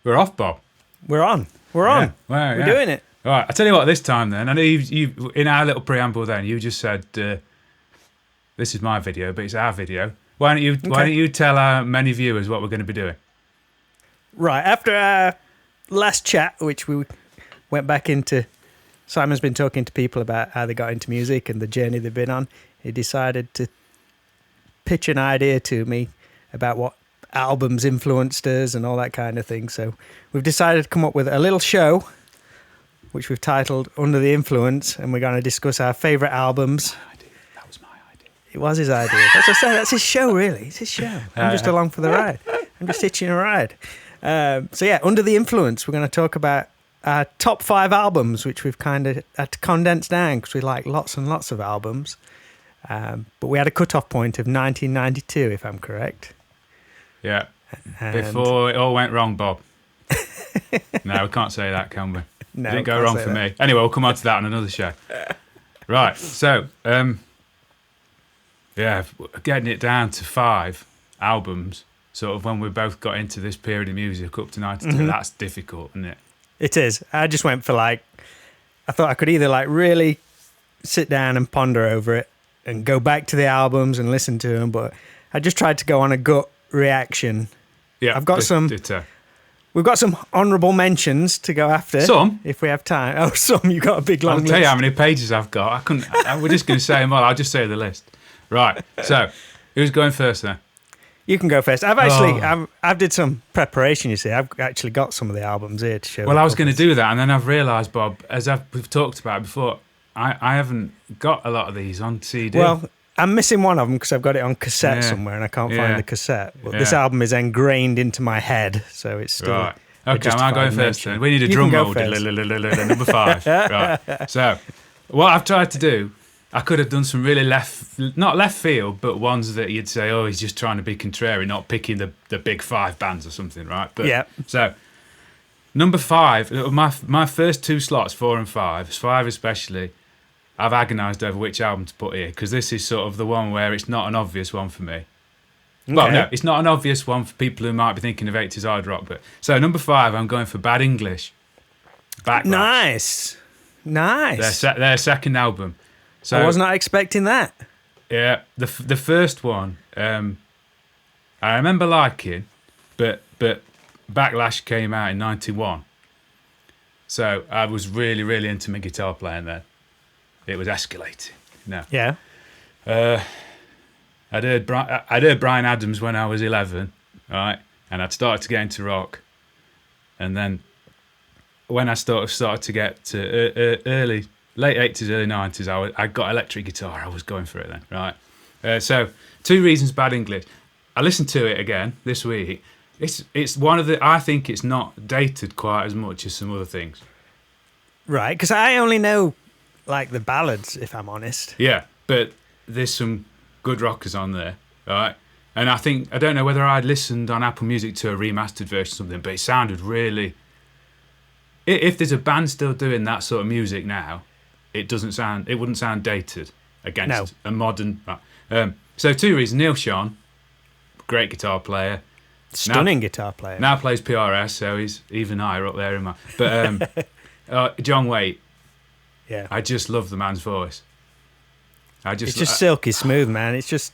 We're off, Bob. We're on. We're on. Wow, We're doing it. All right. I tell you what. This time, then, I know you in our little preamble. Then you just said, "This is my video, but it's our video." Why don't you tell our many viewers what we're going to be doing? Right. After our last chat, which we went back into, Simon's been talking to people about how they got into music and the journey they've been on. He decided to pitch an idea to me about what albums influenced us and all that kind of thing. So we've decided to come up with a little show which we've titled Under the Influence, and we're going to discuss our favourite albums. That was my idea. It was his idea. That's what I said. That's his show, really. It's his show. I'm just along for the ride. I'm just hitching a ride. So yeah, Under the Influence, we're going to talk about our top 5 albums, which we've kind of had to condense down because we like lots and lots of albums. But we had a cut-off point of 1992, if I'm correct. Yeah. And before it all went wrong, Bob. No, we can't say that, can we? No, it didn't go wrong for me. Anyway, we'll come on to that on another show. Right. So, getting it down to 5 albums, sort of when we both got into this period of music up to 92, that's difficult, isn't it? It is. I just went for I thought I could either really sit down and ponder over it and go back to the albums and listen to them, but I just tried to go on a gut reaction. Yeah, I've got we've got some honourable mentions to go after. Some? If we have time. Oh, some. You've got a big long list. I'll tell you how many pages I've got. We're just going to say them all. I'll just say the list. Right. So, who's going first then? You can go first. I've did some preparation, you see. I've actually got some of the albums here to show. Well, I was going to do that, and then I've realised, Bob, as we've talked about before, I haven't got a lot of these on CD. Well, I'm missing one of them because I've got it on cassette somewhere and I can't find the cassette. But this album is ingrained into my head, so it's still... Right. Okay, I'm going first then. We need a drum roll. Number 5. Right. So, what I've tried to do, I could have done some really not left field, but ones that you'd say, oh, he's just trying to be contrary, not picking the big 5 bands or something, right? But, yeah. So, number 5, my first 2 slots, 4 and 5 especially, I've agonised over which album to put here because this is sort of the one where it's not an obvious one for me. Okay. Well, no, it's not an obvious one for people who might be thinking of 80s hard rock. But so number 5, I'm going for Bad English. Backlash. Nice. Their second album. So I was not expecting that. Yeah, the first one I remember liking, but Backlash came out in 91. So I was really, really into my guitar playing then. It was escalating. No. Yeah. I'd heard Bryan Adams when I was 11, right? And I'd started to get into rock. And then when I started to get to late 80s, early 90s, I got electric guitar. I was going for it then, right? So 2 reasons Bad English. I listened to it again this week. It's one of I think it's not dated quite as much as some other things. Right, because I only know the ballads, if I'm honest. Yeah, but there's some good rockers on there, right? And I don't know whether I'd listened on Apple Music to a remastered version or something, but it sounded really... If there's a band still doing that sort of music now, it wouldn't sound dated against a modern... So 2 reasons. Neil Schon, great guitar player. Stunning guitar player. Now plays PRS, so he's even higher up there in my... But John Waite, yeah, I just love the man's voice. It's just silky smooth, man. It's just...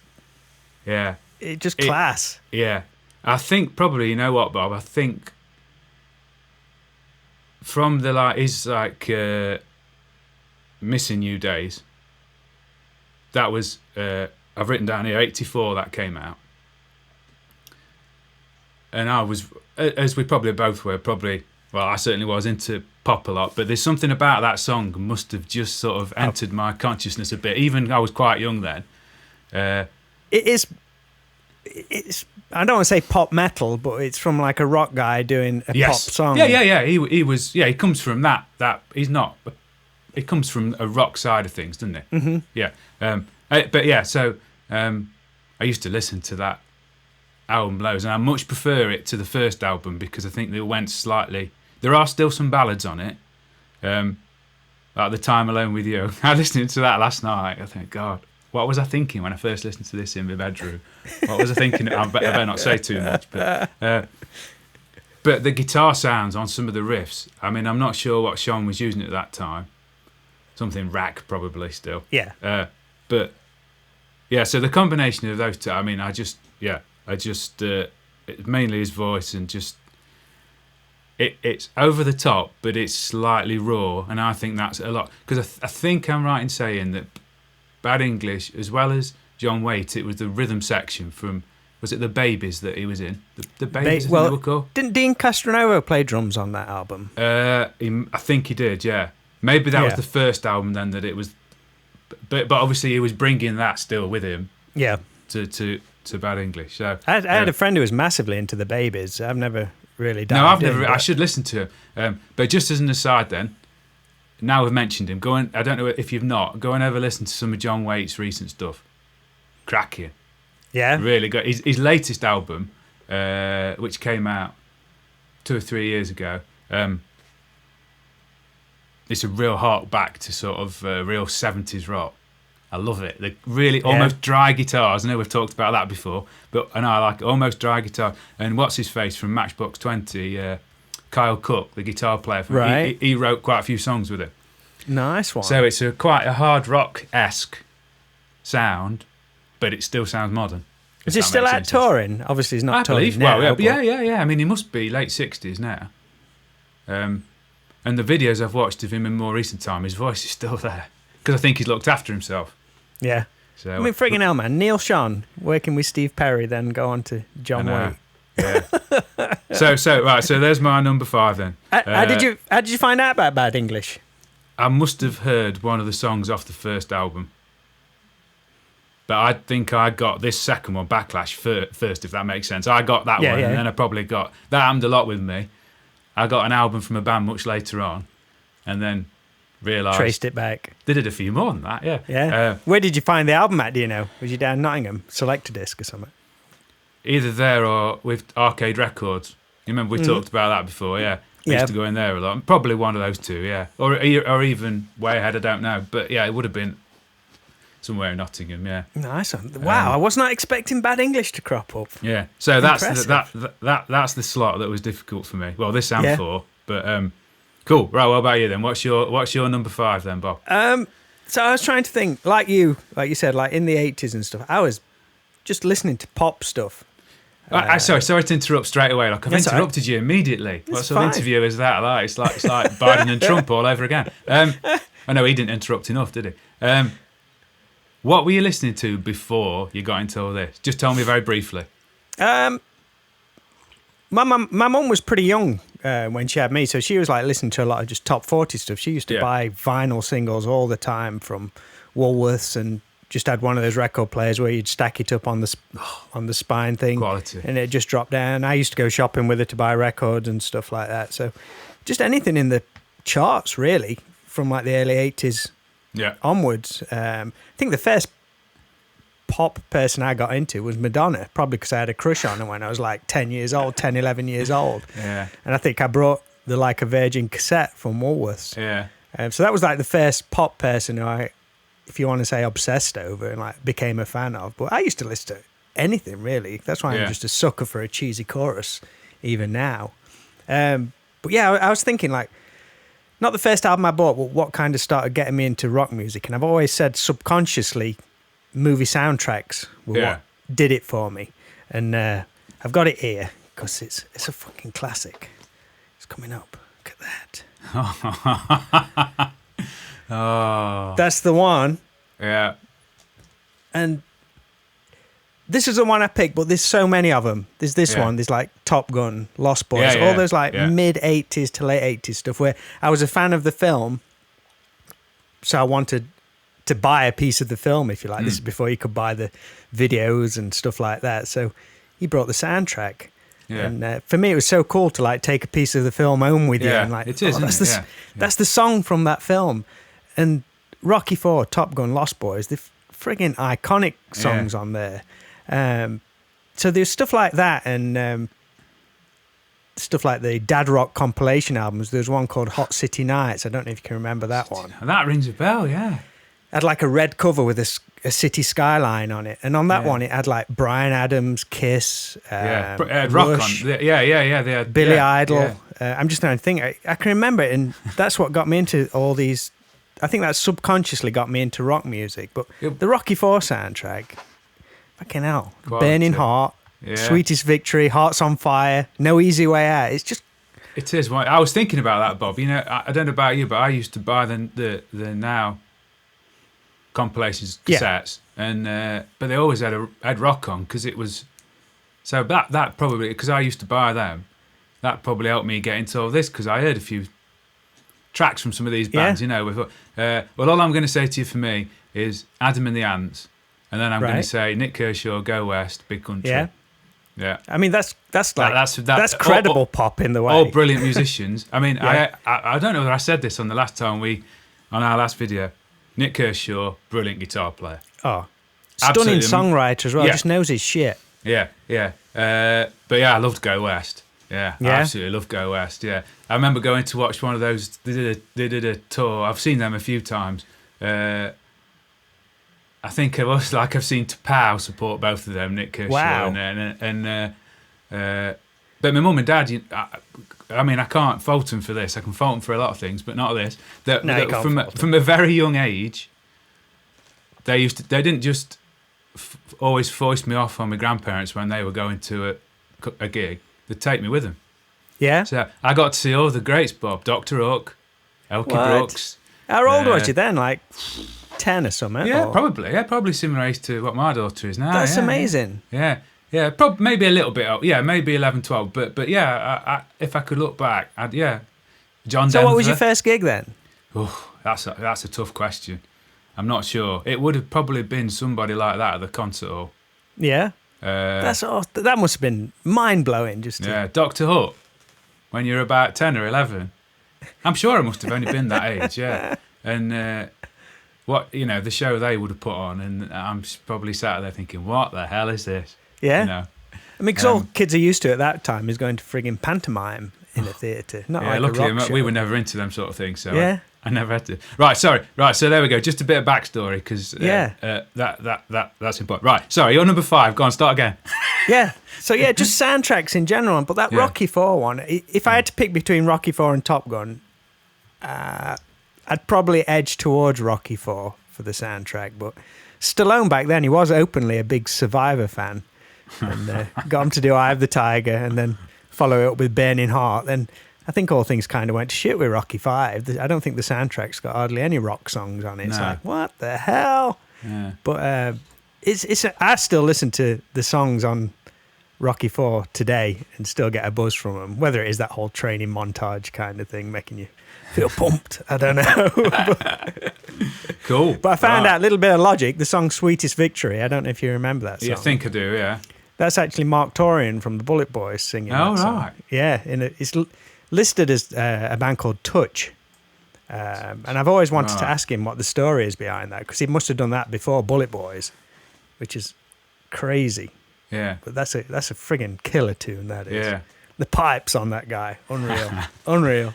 Yeah. It's just class. Yeah. I think probably, you know what, Bob? I think from his Missing You days, that was, I've written down here, 84 that came out. And I was, as we probably both were, I certainly was into pop a lot, but there's something about that song must have just sort of entered my consciousness a bit. Even I was quite young then. It's I don't want to say pop metal, but it's from a rock guy doing a pop song. Yeah. He comes from that. He's not. He comes from a rock side of things, doesn't he? Mm-hmm. Yeah. So I used to listen to that album loads, and I much prefer it to the first album because I think they went slightly... There are still some ballads on it. Like The Time Alone With You. I listened to that last night. I think, God, what was I thinking when I first listened to this in my bedroom? What was I thinking? I better not say too much. But But the guitar sounds on some of the riffs, I mean, I'm not sure what Sean was using at that time. Something rack probably still. Yeah. But yeah, so the combination of those two, I mean, it's mainly his voice and just it's over the top, but it's slightly raw, and I think that's a lot, because I think I'm right in saying that Bad English, as well as John Waite, it was the rhythm section from, was it the Babies that he was in? The Babies, I think they were called. Didn't Dean Castronovo play drums on that album? I think he did, yeah. Maybe that was the first album then that it was, but obviously he was bringing that still with him. Yeah. To Bad English. So I had a friend who was massively into the Babies. I've never really done. No, I've never. I should listen to him. But just as an aside, then, now we've mentioned him, go and, I don't know if you've not, go and ever listen to some of John Waite's recent stuff. Cracking. Yeah. Really good. His latest album, which came out 2 or 3 years ago, it's a real hark back to sort of real 70s rock. I love it. The really almost dry guitars. I know we've talked about that before, but I know I like almost dry guitar. And what's his face from Matchbox 20, Kyle Cook, the guitar player, he wrote quite a few songs with him. Nice one. So it's quite a hard rock-esque sound, but it still sounds modern. Is he still out touring? Obviously, he's not touring now. Well, yeah. I mean, he must be late 60s now. And the videos I've watched of him in more recent time, his voice is still there, because I think he's looked after himself. Yeah. So, I mean, friggin' hell, man. Neil Sean working with Steve Perry, then go on to John Waite. Yeah. So there's my number 5 then. How did you find out about Bad English? I must have heard one of the songs off the first album. But I think I got this second one, Backlash, first, if that makes sense. I got that one, and then I probably got... That happened a lot with me. I got an album from a band much later on, and then realised... Traced it back. They did a few more than that, yeah. Yeah. Where did you find the album at, do you know? Was you down Nottingham? Select-A-Disc or something? Either there or with Arcade Records. You remember we talked about that before, yeah. I used to go in there a lot. Probably one of those two, yeah. Or even way ahead, I don't know. But yeah, it would have been somewhere in Nottingham, yeah. Nice one. Wow, I was not expecting Bad English to crop up. Yeah, so that's the slot that was difficult for me. Well, this and 4, but cool. Right, what about you then? What's your number 5 then, Bob? So I was trying to think, like you said, like in the 80s and stuff, I was just listening to pop stuff. Sorry to interrupt straight away. Like I've interrupted you immediately. What sort of interview is that? Like it's like Biden and Trump all over again. I know he didn't interrupt enough, did he? What were you listening to before you got into all this? Just tell me very briefly. My mum was pretty young when she had me, so she was like listening to a lot of just top 40 stuff. She used to buy vinyl singles all the time from Woolworths, and just had one of those record players where you'd stack it up on the spine thing, quality, and it just dropped down. I used to go shopping with her to buy records and stuff like that. So just anything in the charts, really, from like the early 80s onwards. I think the first pop person I got into was Madonna, probably because I had a crush on her when I was like 11 years old. Yeah. And I think I brought the Like a Virgin cassette from Woolworths. Yeah. So that was like the first pop person who I, if you want to say, obsessed over and like became a fan of. But I used to listen to anything, really. That's why I'm just a sucker for a cheesy chorus, even now. But yeah, I was thinking like, not the first album I bought, but what kind of started getting me into rock music. And I've always said subconsciously, movie soundtracks were what did it for me. And I've got it here because it's a fucking classic. It's coming up. Look at that. Oh, that's the one. Yeah. And this is the one I picked, but there's so many of them. There's this one. There's like Top Gun, Lost Boys, all those like mid 80s to late 80s stuff where I was a fan of the film. So I wanted to buy a piece of the film, if you like. This is before you could buy the videos and stuff like that. So he brought the soundtrack. Yeah. And for me, it was so cool to like take a piece of the film home with you. And like, it is, that's the song from that film. And Rocky IV, Top Gun, Lost Boys, the friggin' iconic songs on there. So there's stuff like that, and stuff like the Dad Rock compilation albums. There's one called Hot City Nights. I don't know if you can remember that one. That rings a bell, yeah. Had like a red cover with a city skyline on it, and on that Yeah. one it had like Bryan Adams, Kiss, Rock Rush, on. Yeah. They had Billy yeah, Idol. yeah. I'm just trying to think. I can remember it, and that's what got me into all these. I think that subconsciously got me into rock music. But Yep. the Rocky Four soundtrack, fucking hell, Quality. Burning Heart, Yeah. Sweetest Victory, Hearts on Fire, No Easy Way Out. It's just It is. I was thinking about that, Bob. You know, I don't know about you, but I used to buy the now compilations cassettes, and but they always had rock on because it was. So that probably, because I used to buy them, that probably helped me get into all this, because I heard a few tracks from some of these bands. You know, well, all I'm going to say to you for me is Adam and the Ants, and then I'm going to say Nick Kershaw, Go West, Big Country. yeah. Yeah. I mean, that's like that's all- credible pop in the way. All brilliant musicians. I mean, Yeah. I don't know whether I said this on our last video. Nick Kershaw, brilliant guitar player. Oh, stunning Absolutely. songwriter as well. Yeah. Just knows his shit. Yeah. But yeah, I loved Go West. Yeah, I Yeah? absolutely loved Go West. Yeah, I remember going to watch one of those. They did a tour. I've seen them a few times. I think it was like I've seen Tapau support both of them, Nick Kershaw Wow. but my mum and dad. I mean, I can't fault them for this. I can fault them for a lot of things, but not this. No, you can't fault them. From a very young age, they didn't just always foist me off on my grandparents when they were going to a gig. They'd take me with them. Yeah. So I got to see all the greats, Bob. Dr. Hook, Elkie What? Brooks. How old was you then? Like 10 or something? Yeah, or? probably. Yeah, probably similar age to what my daughter is now. That's yeah, amazing. Yeah. Maybe a little bit. Yeah, maybe 11, 12. But yeah, if I could look back, John So Denver. what was your first gig then? Oh, that's a tough question. I'm not sure. It would have probably been somebody like that at the concert hall. Yeah. Uh, That must have been mind-blowing. Yeah, Dr. Hook, when you're about 10 or 11. I'm sure I must have only been that age, yeah. And the show they would have put on, and I'm probably sat there thinking, what the hell is this? Yeah. You know? I mean, because all kids are used to at that time is going to frigging pantomime in a theatre. Not like luckily a rock show. we were never into them sort of things, so Yeah. I never had to. Right, sorry. Right, so there we go. Just a bit of backstory, because that's important. Right, sorry, you're number 5. Go on, start again. Yeah. So, yeah, just soundtracks in general. But that Yeah. Rocky 4 one, if I had to pick between Rocky 4 and Top Gun, I'd probably edge towards Rocky 4 for the soundtrack. But Stallone back then, he was openly a big Survivor fan. And got him to do Eye of the Tiger and then follow it up with Burning Heart. Then I think all things kind of went to shit with Rocky 5. I don't think the soundtrack's got hardly any rock songs on it. It's No. like, what the hell? Yeah. But I still listen to the songs on Rocky 4 today and still get a buzz from them, whether it is that whole training montage kind of thing making you feel pumped. I don't know. Cool. But I found out a little bit of logic. The song Sweetest Victory, I don't know if you remember that song. Yeah, I think I do, yeah. That's actually Mark Torian from the Bullet Boys singing Oh, that song. right. Yeah, it's listed as a band called Touch. And I've always wanted to Right. ask him what the story is behind that, because he must have done that before Bullet Boys, which is crazy. Yeah. But that's a friggin' killer tune, that is. Yeah. The pipes on that guy, unreal. Unreal.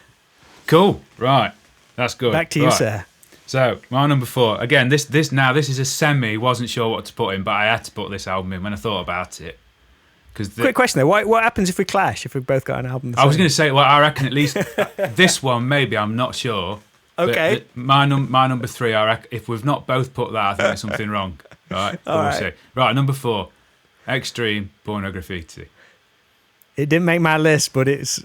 Cool. Right. That's good. Back to you, Right. sir. So, my number 4. Again, this is a semi. Wasn't sure what to put in, but I had to put this album in when I thought about it. Quick question though, what happens if we clash, if we've both got an album? I was going to say, well, I reckon at least this one, maybe, I'm not sure. But Okay. my number 3, I reckon, if we've not both put that, I think there's something wrong. Right? But All we'll right. see. Right, number 4, Extreme Pornograffitti. It didn't make my list, but it's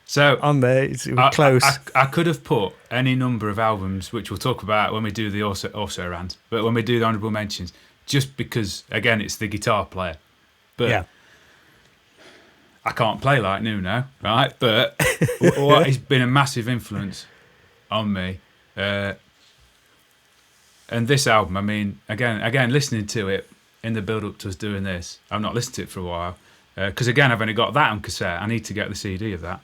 So, on there. It was close. I could have put any number of albums, which we'll talk about when we do the also rant, but when we do the honourable mentions, just because, again, it's the guitar player. But yeah. I can't play like Nuno, right? But what has been a massive influence on me, and this album, I mean, again, listening to it in the build-up to us doing this, I've not listened to it for a while, because again, I've only got that on cassette. I need to get the CD of that.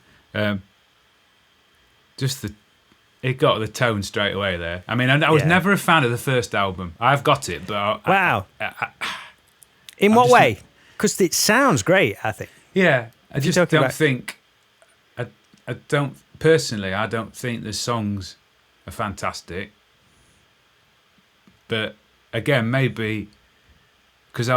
It got the tone straight away there. I mean, I was never a fan of the first album. I've got it, but Wow. In I'm what just- way? Because it sounds great, I think. yeah, I just talking don't about- think. I don't personally. I don't think the songs are fantastic, but again, maybe because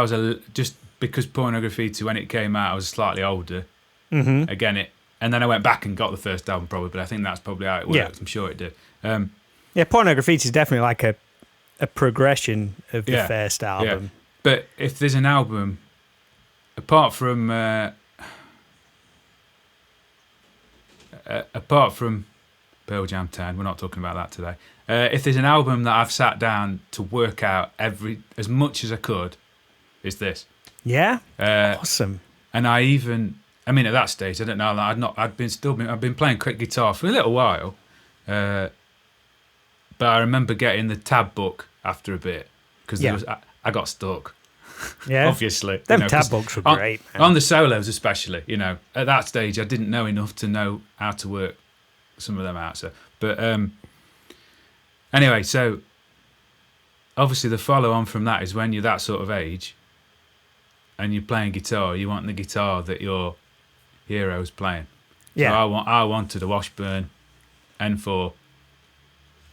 just because Pornograffitti, when it came out, I was slightly older. Mm-hmm. Again, and then I went back and got the first album probably, but I think that's probably how it works. Yeah. I'm sure it did. Yeah, Pornograffitti is definitely like a progression of the first album. Yeah. But if there's an album, apart from Pearl Jam 10, we're not talking about that today. If there's an album that I've sat down to work out as much as I could, it's this. Yeah, awesome. And at that stage, I don't know. I've been playing quick guitar for a little while, but I remember getting the tab book after a bit because I got stuck. Yeah, obviously. Them tab books were great. On the solos, especially. At that stage, I didn't know enough to know how to work some of them out. So, but anyway, so obviously the follow on from that is when you're that sort of age, and you're playing guitar. You want the guitar that your hero's playing. Yeah. So I wanted a Washburn N4.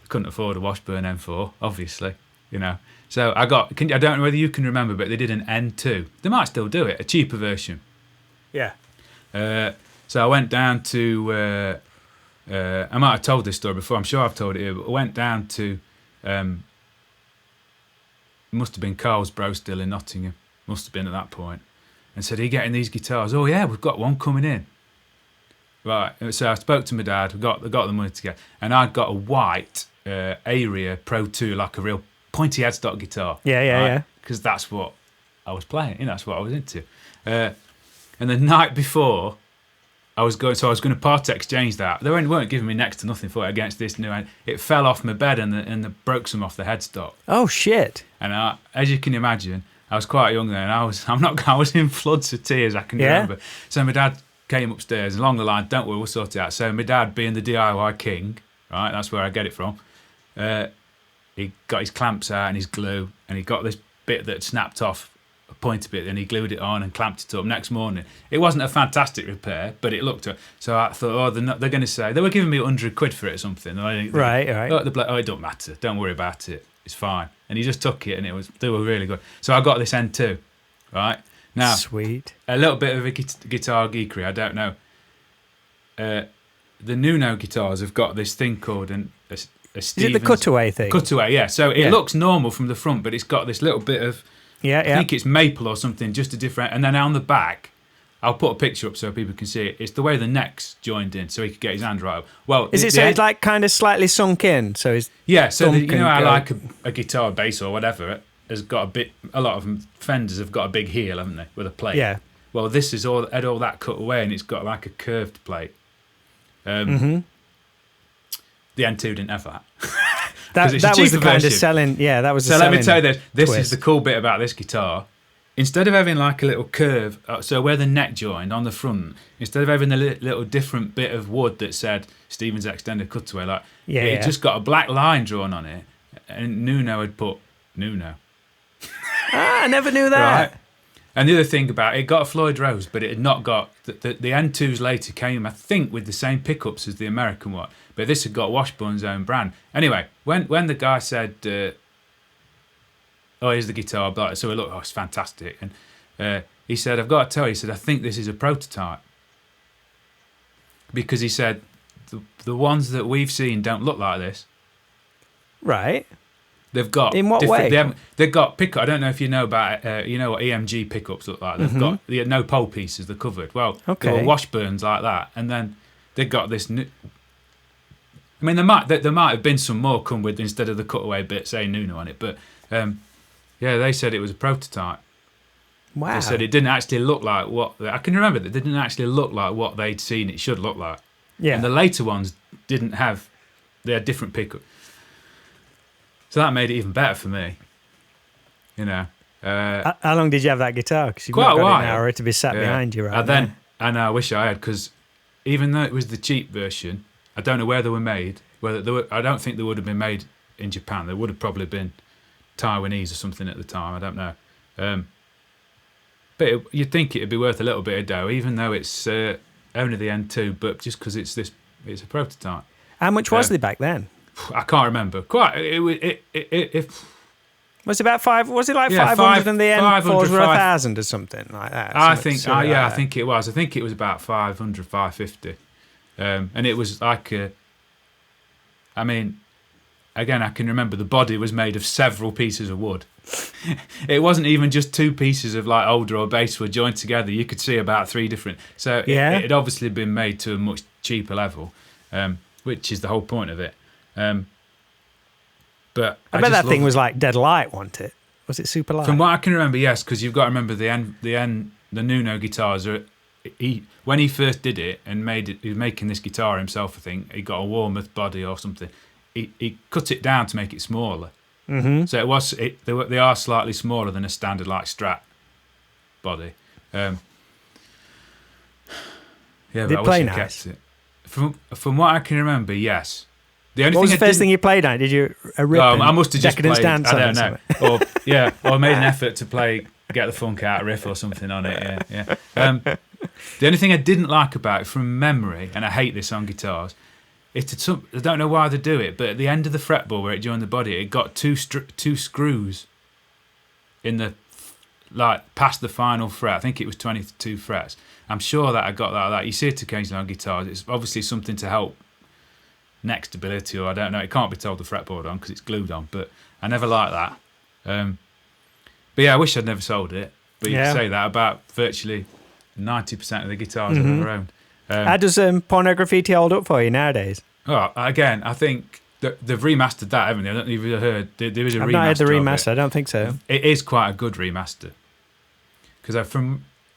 Couldn't afford a Washburn N4, obviously. So I don't know whether you can remember, but they did an N2. They might still do it, a cheaper version. Yeah. So I went down to, I might have told this story before, I'm sure I've told it here, but I went down to, must have been Carl's Bro still in Nottingham, must have been at that point, and said, "Are you getting these guitars?" "Oh yeah, we've got one coming in." Right, so I spoke to my dad, we got the money together, and I'd got a white Aria Pro 2, like a real pointy headstock guitar. Yeah. Because that's what I was playing, that's what I was into. And the night before, I was going to part exchange that. They weren't giving me next to nothing for it against this new. It fell off my bed and broke some off the headstock. Oh shit! And as you can imagine, I was quite young then. And I was in floods of tears. I can remember. So my dad came upstairs along the line. "Don't worry, we'll sort it out." So my dad, being the DIY king, right? That's where I get it from. He got his clamps out and his glue, and he got this bit that snapped off, a pointy bit, and he glued it on and clamped it up. Next morning, it wasn't a fantastic repair, but it looked. So I thought, they're going to say they were giving me £100 for it or something. Right. Oh, it don't matter. Don't worry about it. It's fine. And he just took it, and they were really good. So I got this N2, right now. Sweet. A little bit of a guitar geekery. I don't know. The Nuno guitars have got this thing called a Is it the cutaway thing? Cutaway, yeah. So it looks normal from the front, but it's got this little bit of, I think it's maple or something, just a different. And then on the back, I'll put a picture up so people can see it. It's the way the neck's joined in, so he could get his hand right up. Well, is it so it's like kind of slightly sunk in? So it's So I like a guitar bass or whatever has got a lot of Fenders have got a big heel, haven't they, with a plate? Yeah. Well, this is had all that cut away, and it's got like a curved plate. The N2 didn't have that. That was the kind of selling. Yeah, that was. So let me tell you this is the cool bit about this guitar. Instead of having like a little curve, so where the neck joined on the front, instead of having a little different bit of wood that said Stevens Extended Cutaway, it just got a black line drawn on it, and Nuno had put Nuno. I never knew that. Right? And the other thing about it got a Floyd Rose, but it had not got the N2s later came, I think, with the same pickups as the American one, but this had got Washburn's own brand. Anyway, when the guy said, "Oh, here's the guitar," so we looked, it's fantastic, and he said, "I've got to tell you," he said, "I think this is a prototype," because he said the ones that we've seen don't look like this. Right. They've got in what way? They've got pickup. I don't know if you know about what EMG pickups look like. They've got no pole pieces. They're covered. Well, there were Washburns like that, and then they got this new. I mean, there might have been some more come with instead of the cutaway bit saying Nuno on it, but they said it was a prototype. Wow. They said it didn't actually look like what I can remember. That it didn't actually look like what they'd seen it should look like. Yeah. And the later ones didn't have. They had different pickup. So that made it even better for me. How long did you have that guitar? Because you've quite not got a while. it now, or it to be sat behind you right now. And I wish I had, because even though it was the cheap version, I don't know where they were made. I don't think they would have been made in Japan. They would have probably been Taiwanese or something at the time. I don't know. But you'd think it'd be worth a little bit of dough, even though it's only the N2. But just because it's a prototype. How much was they back then? I can't remember quite. Well, Was it about five? Was it like Yeah, 500 and the end 500, fours were 5 1,000 or something like that? I Something think, silly like I that. think it was. I think it was about 500, 550. And it was like I mean, again, I can remember the body was made of several pieces of wood. It wasn't even just two pieces of like older or bass wood joined together. You could see about three different. So it had obviously been made to a much cheaper level, which is the whole point of it. But I bet that thing was like dead light, wasn't it? Was it super light? From what I can remember, yes, because you've got to remember the Nuno guitars are. When he first did it and he was making this guitar himself. I think he got a Warmouth body or something. He cut it down to make it smaller. Mm-hmm. So they are slightly smaller than a standard like Strat body. Yeah, Did but it I play wish I nice? kept it. From what I can remember, yes. The only What was thing the first thing you played on? Did you a rip? I must have just Decadence played. Dance I on don't it know. Or made an effort to get the funk out riff or something on it. Yeah. The only thing I didn't like about it, from memory, and I hate this on guitars, I don't know why they do it, but at the end of the fretboard where it joined the body, it got two screws in the past the final fret. I think it was 22 frets. I'm sure that I got that. Like that. You see it occasionally on guitars. It's obviously something to help neck stability, or I don't know. It can't be told the fretboard on because it's glued on. But I never liked that. But yeah, I wish I'd never sold it. But you can say that about virtually 90% of the guitars I've ever owned. How does Pornograffitti hold up for you nowadays? Well, again, I think they've remastered that, haven't they? I don't know if you've heard. There is a remaster. I've not heard the of remaster. it. I don't think so. It is quite a good remaster. Because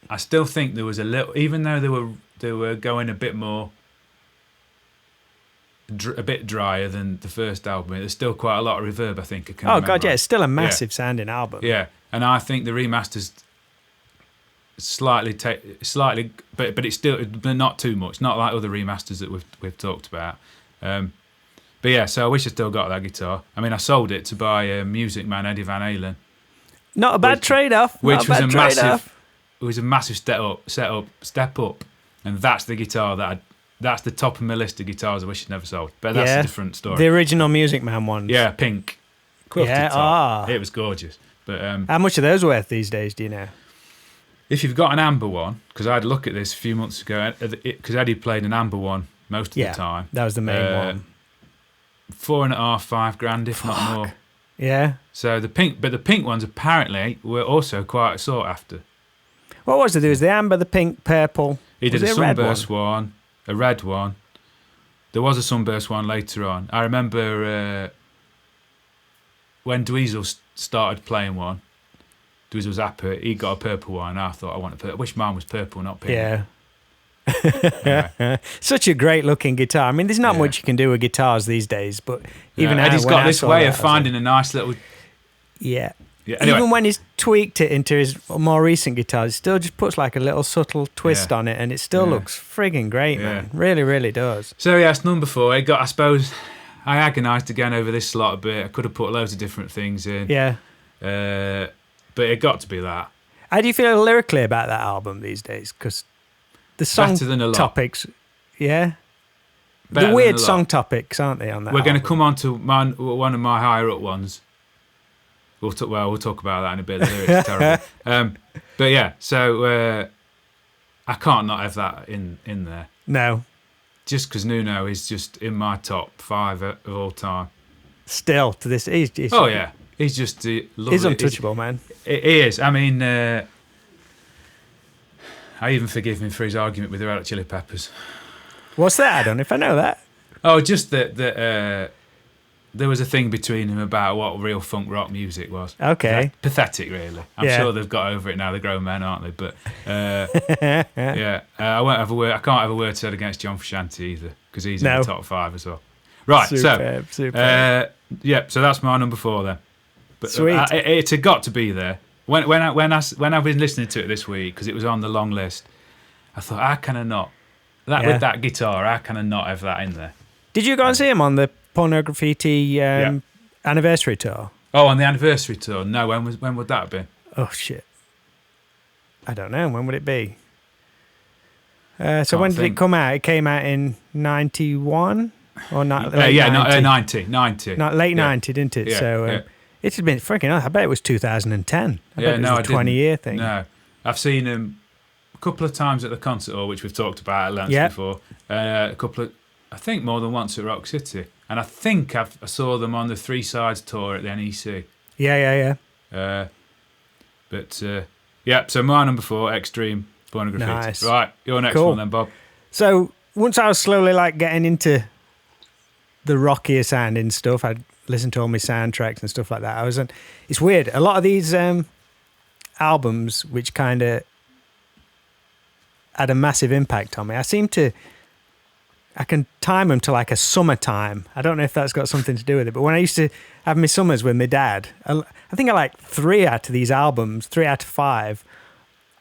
I still think there was a little, even though they were going a bit more, a bit drier than the first album. There's still quite a lot of reverb. I think. God, yeah, it's still a massive sounding album. Yeah, and I think the remasters slightly, but it's still, but not too much. Not like other remasters that we've talked about. But yeah, so I wish I still got that guitar. I mean, I sold it to buy Music Man Eddie Van Halen. Not a bad trade-off. Which was a massive. It was a massive step up, and that's the guitar that's the top of my list of guitars I wish I'd never sold. But that's a different story. The original Music Man ones. Yeah, pink, quilted top. It was gorgeous. But how much are those worth these days? Do you know? If you've got an amber one, because I had a look at this a few months ago, because Eddie played an amber one most of the time. That was the main one. 4.5, $5,000, if not more. Yeah. So the pink ones apparently were also quite sought after. What was it? There was the amber, the pink, purple. He did a sunburst one, a red one. There was a sunburst one later on. I remember when Dweezil started playing one. Dweezil Zappa, he got a purple one. And I thought I want a purple. I wish mine was purple, not pink. Yeah. Such a great looking guitar. I mean, there's not much you can do with guitars these days, but even Eddie's got this way of finding a nice little. Yeah. Anyway. Even when he's tweaked it into his more recent guitars, he still just puts like a little subtle twist on it, and it still looks frigging great, man. Really, really does. So it's number 4. It got, I suppose, I agonised again over this slot a bit. I could have put loads of different things in. Yeah. But it got to be that. How do you feel lyrically about that album these days? Because the song better than a lot. Topics, Better the weird song topics, aren't they, on that We're going to album? come on to one of my higher up ones. We'll talk about that in a bit. The lyrics are terrible. But yeah, so I can't not have that in there. No. Just because Nuno is just in my top 5 of all time. Still, to this, he's oh yeah. He's just lovely. He's untouchable, man. He is. I mean, I even forgive him for his argument with the Red Hot Chili Peppers. What's that? I don't know if I know that. Oh, just that there was a thing between them about what real funk rock music was. Okay. Pathetic, really. I'm sure they've got over it now. They're grown men, aren't they? But I won't have a word. I can't have a word said against John Frusciante either, because he's in the top 5 as well. Right. Superb. So that's my number 4 then. But Sweet. It had got to be there. When I've been listening to it this week, because it was on the long list, I thought, how can I not? With that guitar, how can I not have that in there? Did you go and see him on the Pornograffitti anniversary tour? Oh, on the anniversary tour? No, when would that have been? Oh, shit. I don't know. When would it be? So when did it come out? It came out in 91? Or not? 90. 90. Not late 90, didn't it? Yeah, So It's been freaking. I bet it was 2010. I bet it was a 20-year thing. No, I've seen him a couple of times at the concert hall, which we've talked about at length before. I think more than once at Rock City, and I think I saw them on the Three Sides tour at the NEC. Yeah. So my number 4, Extreme Pornograffitti. Nice. Right, your next one then, Bob. So once I was slowly like getting into the rockier sounding stuff, I'd listen to all my soundtracks and stuff like that. It's weird. A lot of these albums, which kind of had a massive impact on me, I can time them to like a summertime. I don't know if that's got something to do with it, but when I used to have my summers with my dad, I think I like 3 out of these albums, 3 out of 5.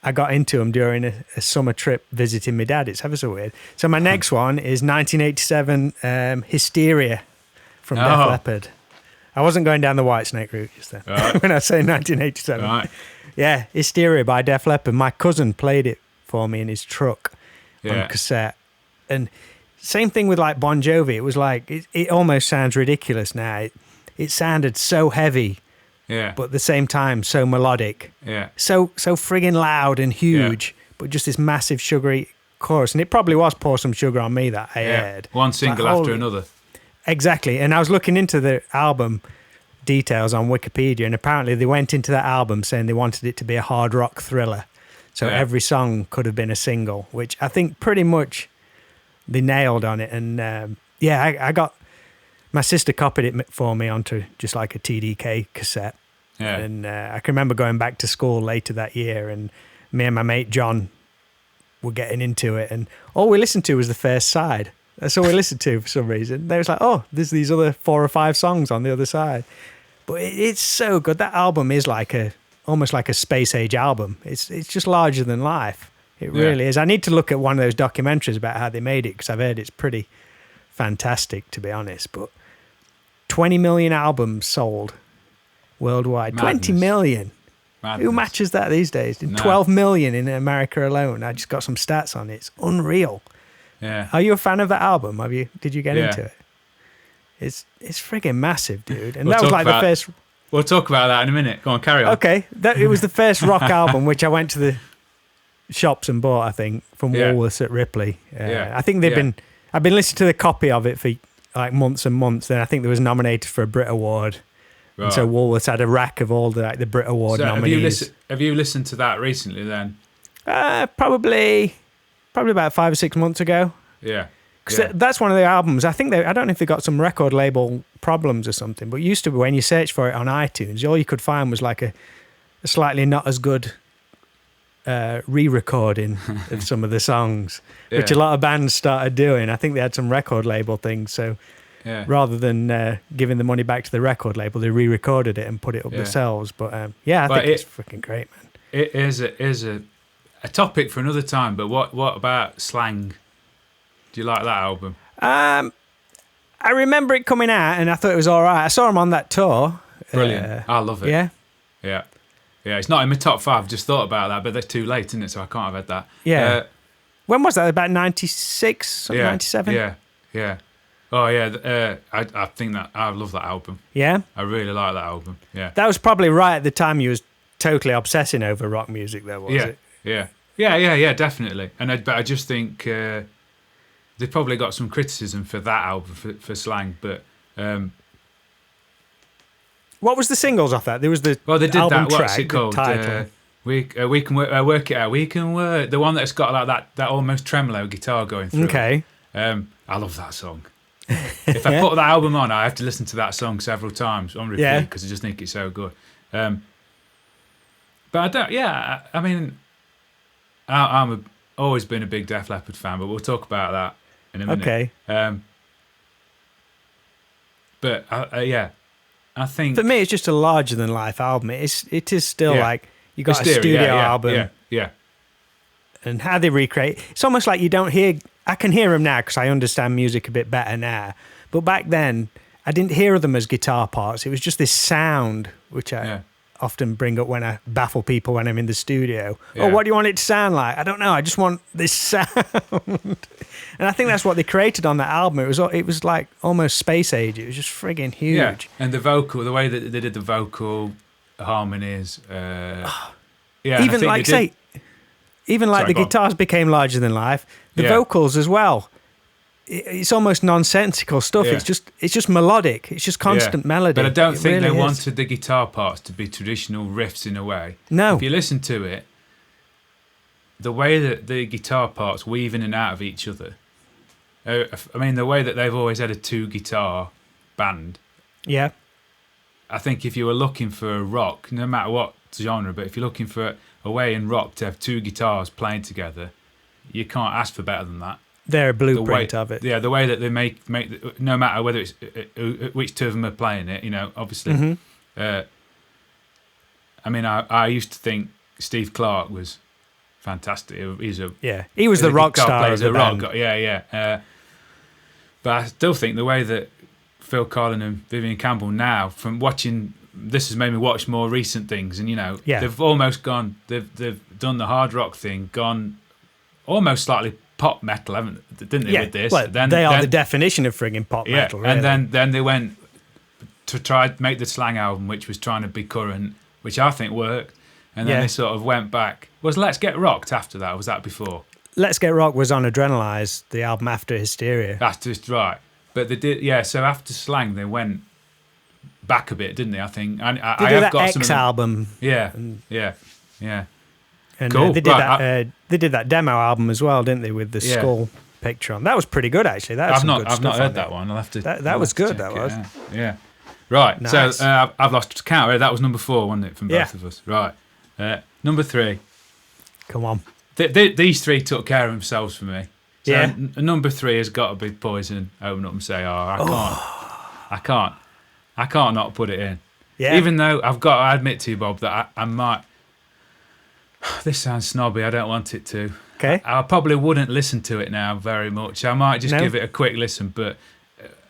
I got into them during a summer trip visiting my dad. It's ever so weird. So my next one is 1987 Hysteria from Def Leppard. I wasn't going down the Whitesnake route just then when I say 1987. Right. Yeah, Hysteria by Def Leppard. My cousin played it for me in his truck on cassette. And same thing with like Bon Jovi. It was like, it almost sounds ridiculous now. It sounded so heavy. Yeah. But at the same time, so melodic. Yeah. So friggin' loud and huge, but just this massive sugary chorus. And it probably was Pour Some Sugar on Me that I heard. One single after another. Exactly. And I was looking into the album details on Wikipedia, and apparently they went into that album saying they wanted it to be a hard rock thriller. So every song could have been a single, which I think pretty much they nailed on it. And I got... My sister copied it for me onto just like a TDK cassette. Yeah. And I can remember going back to school later that year, and me and my mate John were getting into it, and all we listened to was the first side. That's all we listened to for some reason. They was like, oh, there's these other 4 or 5 songs on the other side. But it's so good. That album is like almost like a space age album. It's just larger than life. It really is. I need to look at one of those documentaries about how they made it, because I've heard it's pretty fantastic, to be honest. But 20 million albums sold worldwide. Madness. 20 million. Madness. Who matches that these days? No. 12 million in America alone. I just got some stats on it. It's unreal. Yeah. Are you a fan of that album? Did you get into it? It's friggin' massive, dude. And that was like the first. We'll talk about that in a minute. Go on, carry on. Okay, it was the first rock album which I went to the shops and bought. I think from Woolworths at Ripley. I think I've been listening to the copy of it for like months and months. Then I think there was nominated for a Brit Award. Right. And so Woolworths had a rack of all the Brit Award nominees. Have you listened to that recently then? Probably about 5 or 6 months ago. Yeah. Because that's one of the albums. I think I don't know if they got some record label problems or something, but used to be when you search for it on iTunes, all you could find was like a slightly not as good re-recording of some of the songs, which a lot of bands started doing. I think they had some record label things, so rather than giving the money back to the record label, they re-recorded it and put it up themselves. But I think it's freaking great, man. It is a topic for another time. But what about Slang? Do you like that album? I remember it coming out, and I thought it was all right. I saw him on that tour. Brilliant. I love it. Yeah. It's not in my top 5. Just thought about that, but they're too late, isn't it? So I can't have had that. Yeah. When was that? About 96, 97? Yeah. Oh yeah. I think that I love that album. Yeah. I really like that album. Yeah. That was probably right at the time you was totally obsessing over rock music, though, was it? Yeah. Definitely. But I just think they probably got some criticism for that album for Slang, but. What was the singles off that? There was the they did album that. What's track, it called? Title. We can work it out. We can work. The one that's got like that almost tremolo guitar going through. Okay. I love that song. If I put that album on, I have to listen to that song several times on repeat because I just think it's so good. But I don't. Yeah, I mean, I'm always been a big Def Leppard fan, but we'll talk about that in a minute. Okay. But I think for me, it's just a larger than life album. It is still like you got Hysteria, a studio album. Yeah. And how they recreate, it's almost like you don't hear. I can hear them now because I understand music a bit better now. But back then, I didn't hear them as guitar parts. It was just this sound which I often bring up when I baffle people when I'm in the studio. Yeah. Oh, what do you want it to sound like? I don't know. I just want this sound. And I think that's what they created on that album. It was like almost space age. It was just frigging huge. Yeah, and the vocal, the way that they did the vocal harmonies. Yeah, Even like say, even like Sorry, the guitars became larger than life. The vocals as well. It's almost nonsensical stuff. Yeah. It's just melodic. It's just constant melody. But I don't think really they is. wanted the guitar parts to be traditional riffs in a way. No. If you listen to it, the way that the guitar parts weave in and out of each other. I mean, the way that they've always had a 2-guitar band. Yeah. I think if you were looking for a rock, no matter what genre, but if you're looking for a way in rock to have 2 guitars playing together, you can't ask for better than that. They're a blueprint of it. Yeah, the way that they make no matter whether it's which two of them are playing it, obviously. Mm-hmm. I mean, I used to think Steve Clark was fantastic. He was the rock star of the band. But I still think the way that Phil Collin and Vivian Campbell now, from watching, this has made me watch more recent things, and they've almost gone. They've done the hard rock thing, gone almost slightly pop metal, didn't they? With this, well, they are the definition of frigging pop metal. Really. And then they went to try to make the Slang album, which was trying to be current, which I think worked. And then they sort of went back. Was Let's Get Rocked after that? Or was that before? Let's Get Rocked was on Adrenalize, the album after Hysteria. That's just right. But they did, so after Slang, they went back a bit, didn't they? I think. I did have that got X album. Yeah. And cool. They did that demo album as well, didn't they, with the skull picture on? That was pretty good, actually. I've not heard that one. I'll have to. That was good. That was. Yeah. Right. Nice. So I've lost count. That was number 4, wasn't it, from both of us? Right. Number 3. Come on. These 3 took care of themselves for me. So number 3 has got to be Poison. Open up and say, I can't not put it in. Yeah. Even though I've got to admit to you, Bob, that I might. This sounds snobby. I don't want it to. Okay. I probably wouldn't listen to it now very much. I might just give it a quick listen, but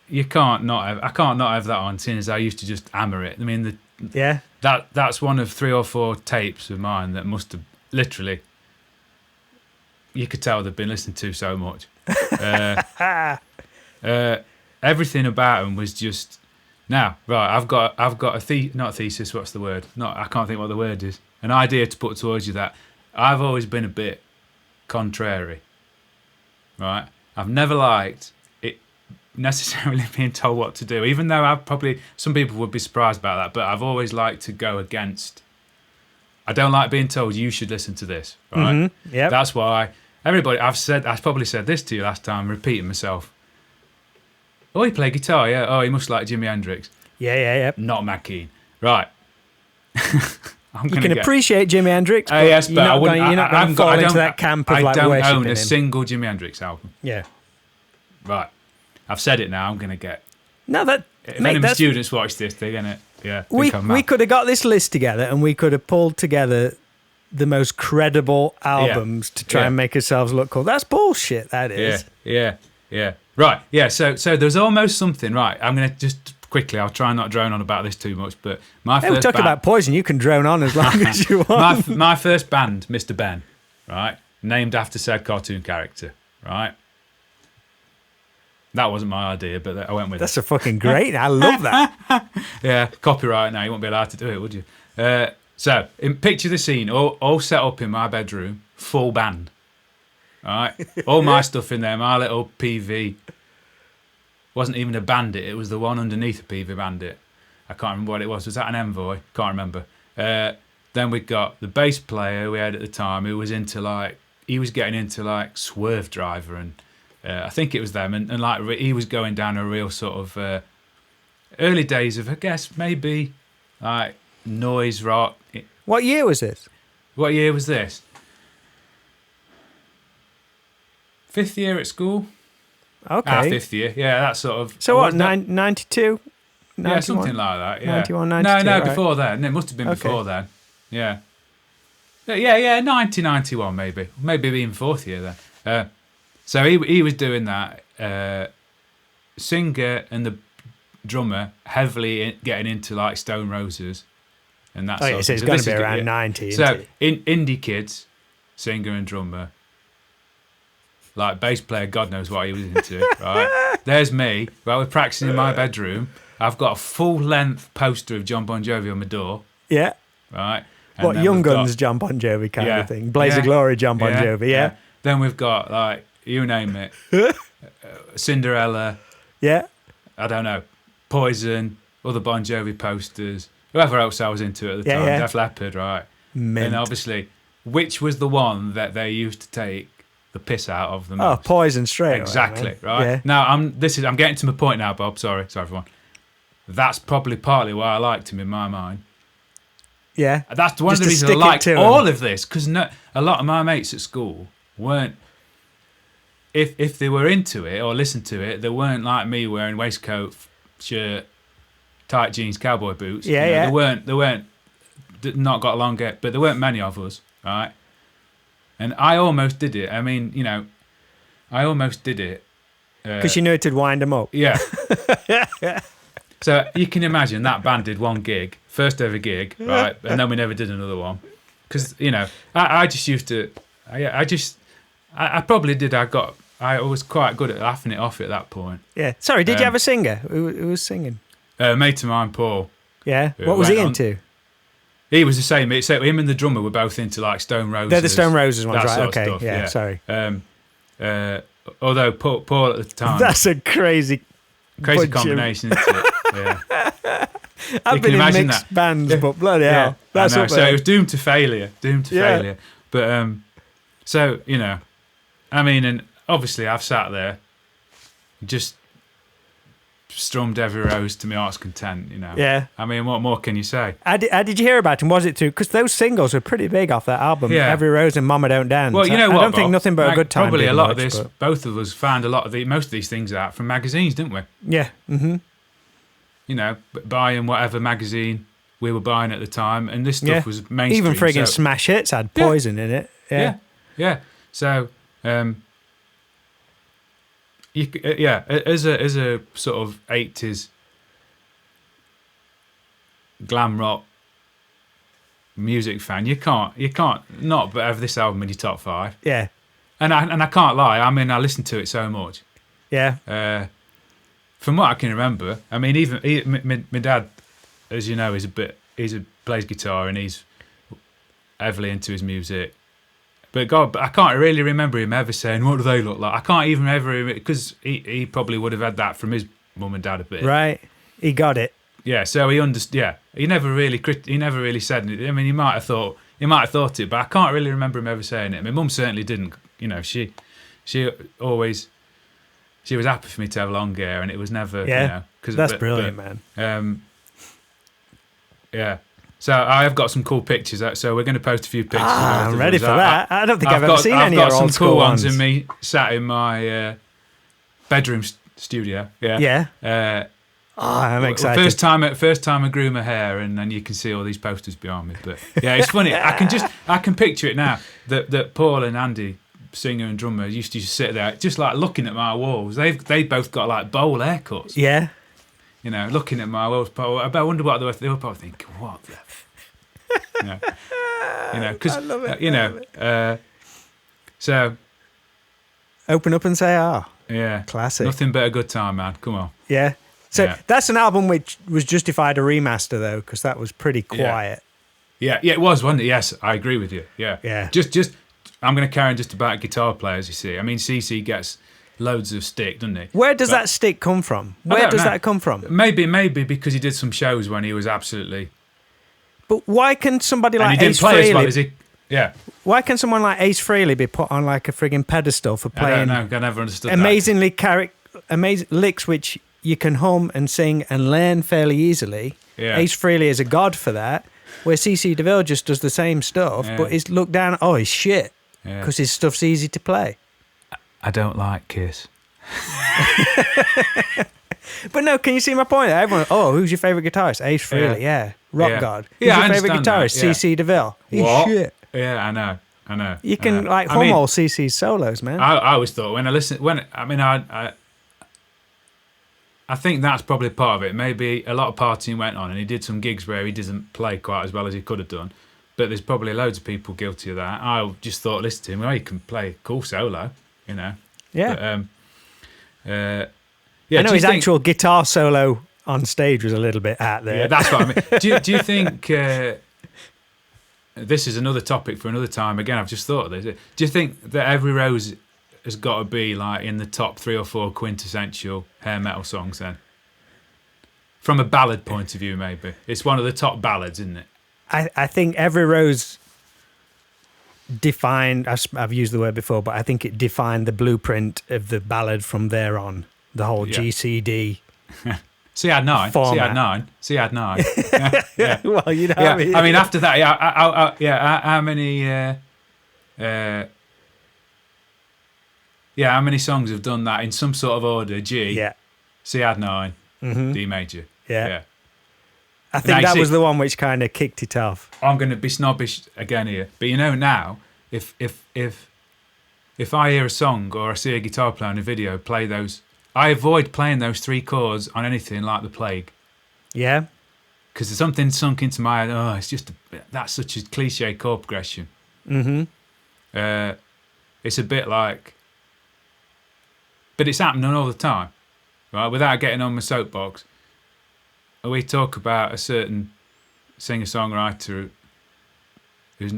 I can't not have that on, seeing as I used to just hammer it. I mean, that's one of 3 or 4 tapes of mine that must have literally. You could tell they've been listened to so much. Everything about them was just. Now, right, I've got not a thesis. What's the word? I can't think what the word is. An idea to put towards you that I've always been a bit contrary. Right, I've never liked it necessarily being told what to do, even though some people would be surprised about that. But I've always liked to go against. I don't like being told you should listen to this. Right? Mm-hmm. Yeah. That's why everybody. I probably said this to you last time, repeating myself. Oh, he played guitar, yeah. Oh, he must like Jimi Hendrix. Yeah. Not Matt Keane. Right. You can appreciate Jimi Hendrix, but yes, but you're not going to fall into that camp of like worshipping him. I don't own a single Jimi Hendrix album. Yeah. Right. I've said it now. I'm going to get... No, that... If any of the students watch this, they're going to... Yeah, we could have got this list together and we could have pulled together the most credible albums to try and make ourselves look cool. That's bullshit, that is. Yeah. Right, yeah, so there's almost something, right, I'm going to just quickly, I'll try and not drone on about this too much, but we're talking about Poison, you can drone on as long as you want. My first band, Mr. Ben, right, named after said cartoon character, right? That wasn't my idea, but I went with That's a fucking great, I love that. Yeah, copyright now, you won't be allowed to do it, would you? So, picture the scene, all set up in my bedroom, full band. All right, all my stuff in there, my little PV. Wasn't even a Bandit, it was the one underneath a PV Bandit. I can't remember what it was. Was that an Envoy? Can't remember. Then we got the bass player we had at the time who was getting into like Swerve Driver, and I think it was them, and like he was going down a real sort of early days of, I guess, maybe like noise rock. What year was this? What year was this? 5th year at school. Okay. 5th year. Yeah, that sort of. So what, 92? Yeah, something like that. Yeah. 91, 92. No, right. before then. It must have been before then. Yeah. Yeah, 91 maybe. Maybe even 4th year then. So he was doing that. Singer and the drummer heavily getting into like Stone Roses. and that Oh, sort yeah, of so thing. it's going to this be is around good, 90. So isn't it? indie kids, singer and drummer, like bass player, God knows what he was into, right? There's me, right? We're practicing in my bedroom. I've got a full-length poster of John Bon Jovi on my door, Yeah. right? And What, then Young we've got- Guns John Bon Jovi kind Yeah. of thing? Blaze of Yeah. Glory John Bon Jovi, yeah? Then we've got, like, you name it, Cinderella, Yeah. I don't know, Poison, other Bon Jovi posters, whoever else I was into at the Yeah, time, yeah. Def Leppard, right? Mint. And obviously, which was the one that they used to take the piss out of the Oh, most? Poison straight away, Exactly, man. right? Yeah. Now, I'm getting to my point now, Bob. Sorry, everyone. That's probably partly why I liked him in my mind. Yeah. That's one Just of the to reasons I stick it liked to 'em. all of this, because a lot of my mates at school weren't, if they were into it or listened to it, they weren't like me wearing waistcoat, shirt, tight jeans, cowboy boots. Yeah, You know, yeah. They weren't, not got along yet, but there weren't many of us, right? And I almost did it. I mean, I almost did it. Because you knew it would wind them up. Yeah. So you can imagine that band did one gig, first ever gig, right? And then we never did another one. Because, I just used to, I probably did. I was quite good at laughing it off at that point. Yeah. Sorry, did you have a singer? Who was singing? Mate of mine, Paul. Yeah. Who What was he went on- into? He was the same. So him and the drummer were both into like Stone Roses. They're the Stone Roses ones, that right? sort of Okay. stuff, Yeah, sorry. Although Paul at the time, That's a crazy bunch of- combination, isn't it? Yeah. I've You been can in imagine mixed that. bands, but bloody hell. That's I know. up So there. it was doomed to failure. Yeah. But so I mean, and obviously I've sat there, just strummed every rose to my heart's content. Yeah. I mean, what more can you say? How did you hear about him? Was it too? Because those singles were pretty big off that album. Yeah. Every Rose and Mama Don't Dance. Well, you know what? I don't think Bob? Nothing But a Good Time. Probably did a lot much, of this. but- Both of us found most of these things out from magazines, didn't we? Yeah. Mm-hmm. Buying whatever magazine we were buying at the time, and this stuff Yeah. was mainstream. Even friggin' so, Smash Hits had Yeah. Poison in it. Yeah. yeah. So, as a sort of 80s glam rock music fan, you can't not but have this album in your top 5. Yeah. And I can't lie. I mean, I listened to it so much. Yeah. From what I can remember, I mean, even my dad, as you know, plays guitar and he's heavily into his music. But I can't really remember him ever saying, "What do they look like?" I can't even ever, because he probably would have had that from his mum and dad a bit. Right. He got it. Yeah. So he understood. Yeah. He never really said it. I mean, he might have thought it, but I can't really remember him ever saying it. My mum certainly didn't. She always. She was happy for me to have long hair, and it was never, Yeah. That's brilliant, man. Yeah. So I have got some cool pictures. So we're going to post a few pictures. I'm ready for afterwards. that. I don't think I've ever seen any I've of got your some old school cool ones ones. in me sat in my bedroom studio. Yeah. Yeah. I'm excited. First time I grew my hair, and then you can see all these posters behind me. But yeah, it's funny. I can picture it now. That Paul and Andy, singer and drummer, used to just sit there, just like looking at my walls. They both got like bowl haircuts. Yeah. Looking at my walls. I wonder what they were probably thinking. What the? Because I love it. So Open up and say, yeah, classic. Nothing but a good time, man. Come on. Yeah. So Yeah. that's an album which was justified a remaster, though, because that was pretty quiet. Yeah, it was, wasn't it? Yes, I agree with you. Yeah. Yeah. Just I'm going to carry on just about guitar players, you see. I mean, CC gets loads of stick, doesn't he? Where does that stick come from? I Where don't does know. that come from? Maybe because he did some shows when he was absolutely... But why can somebody And like he didn't Ace play as well Frehley... as he... Yeah. Why can someone like Ace Frehley be put on like a frigging pedestal for I playing don't know. I never understood amazing licks which you can hum and sing and learn fairly easily? Yeah. Ace Frehley is a god for that, where CC DeVille just does the same stuff, Yeah. but is looked down, he's shit, that. because his stuff's easy to play. I don't like Kiss. But no, can you see my point? Everyone, who's your favourite guitarist? Ace Frehley, yeah. Rock Yeah. God. Who's Yeah, I your favourite understand guitarist? that, yeah. CC DeVille. He's What? shit. Yeah, I know. You can I hum mean, all CC's solos, man. I always thought I I think that's probably part of it. Maybe a lot of partying went on, and he did some gigs where he doesn't play quite as well as he could have done. But there's probably loads of people guilty of that. I just thought, listen to him, well, he can play cool solo, you know. Yeah. But, I know his actual guitar solo on stage was a little bit out there. Yeah, that's what I mean. Do you think this is another topic for another time? Again, I've just thought of this. Do you think that Every Rose has got to be like in the top 3 or 4 quintessential hair metal songs then? From a ballad point of view, maybe. It's one of the top ballads, isn't it? I think Every Rose defined, I've used the word before, but I think it defined the blueprint of the ballad from there on. The whole GCD. See, I had 9. Format. See, I had 9. Yeah. Well, you know. Yeah. What I mean, after that, how many? How many songs have done that in some sort of order? G. Yeah. C, I had 9. Mm-hmm. D major. Yeah. I think that was the one which kind of kicked it off. I'm going to be snobbish again here, but you know now, if I hear a song or I see a guitar player in a video play those, I avoid playing those 3 chords on anything like the plague. Yeah. Because there's something sunk into my head. Oh, it's just that's such a cliche chord progression. Mm-hmm. It's a bit like, but it's happening all the time, right? Without getting on my soapbox, we talk about a certain singer-songwriter who's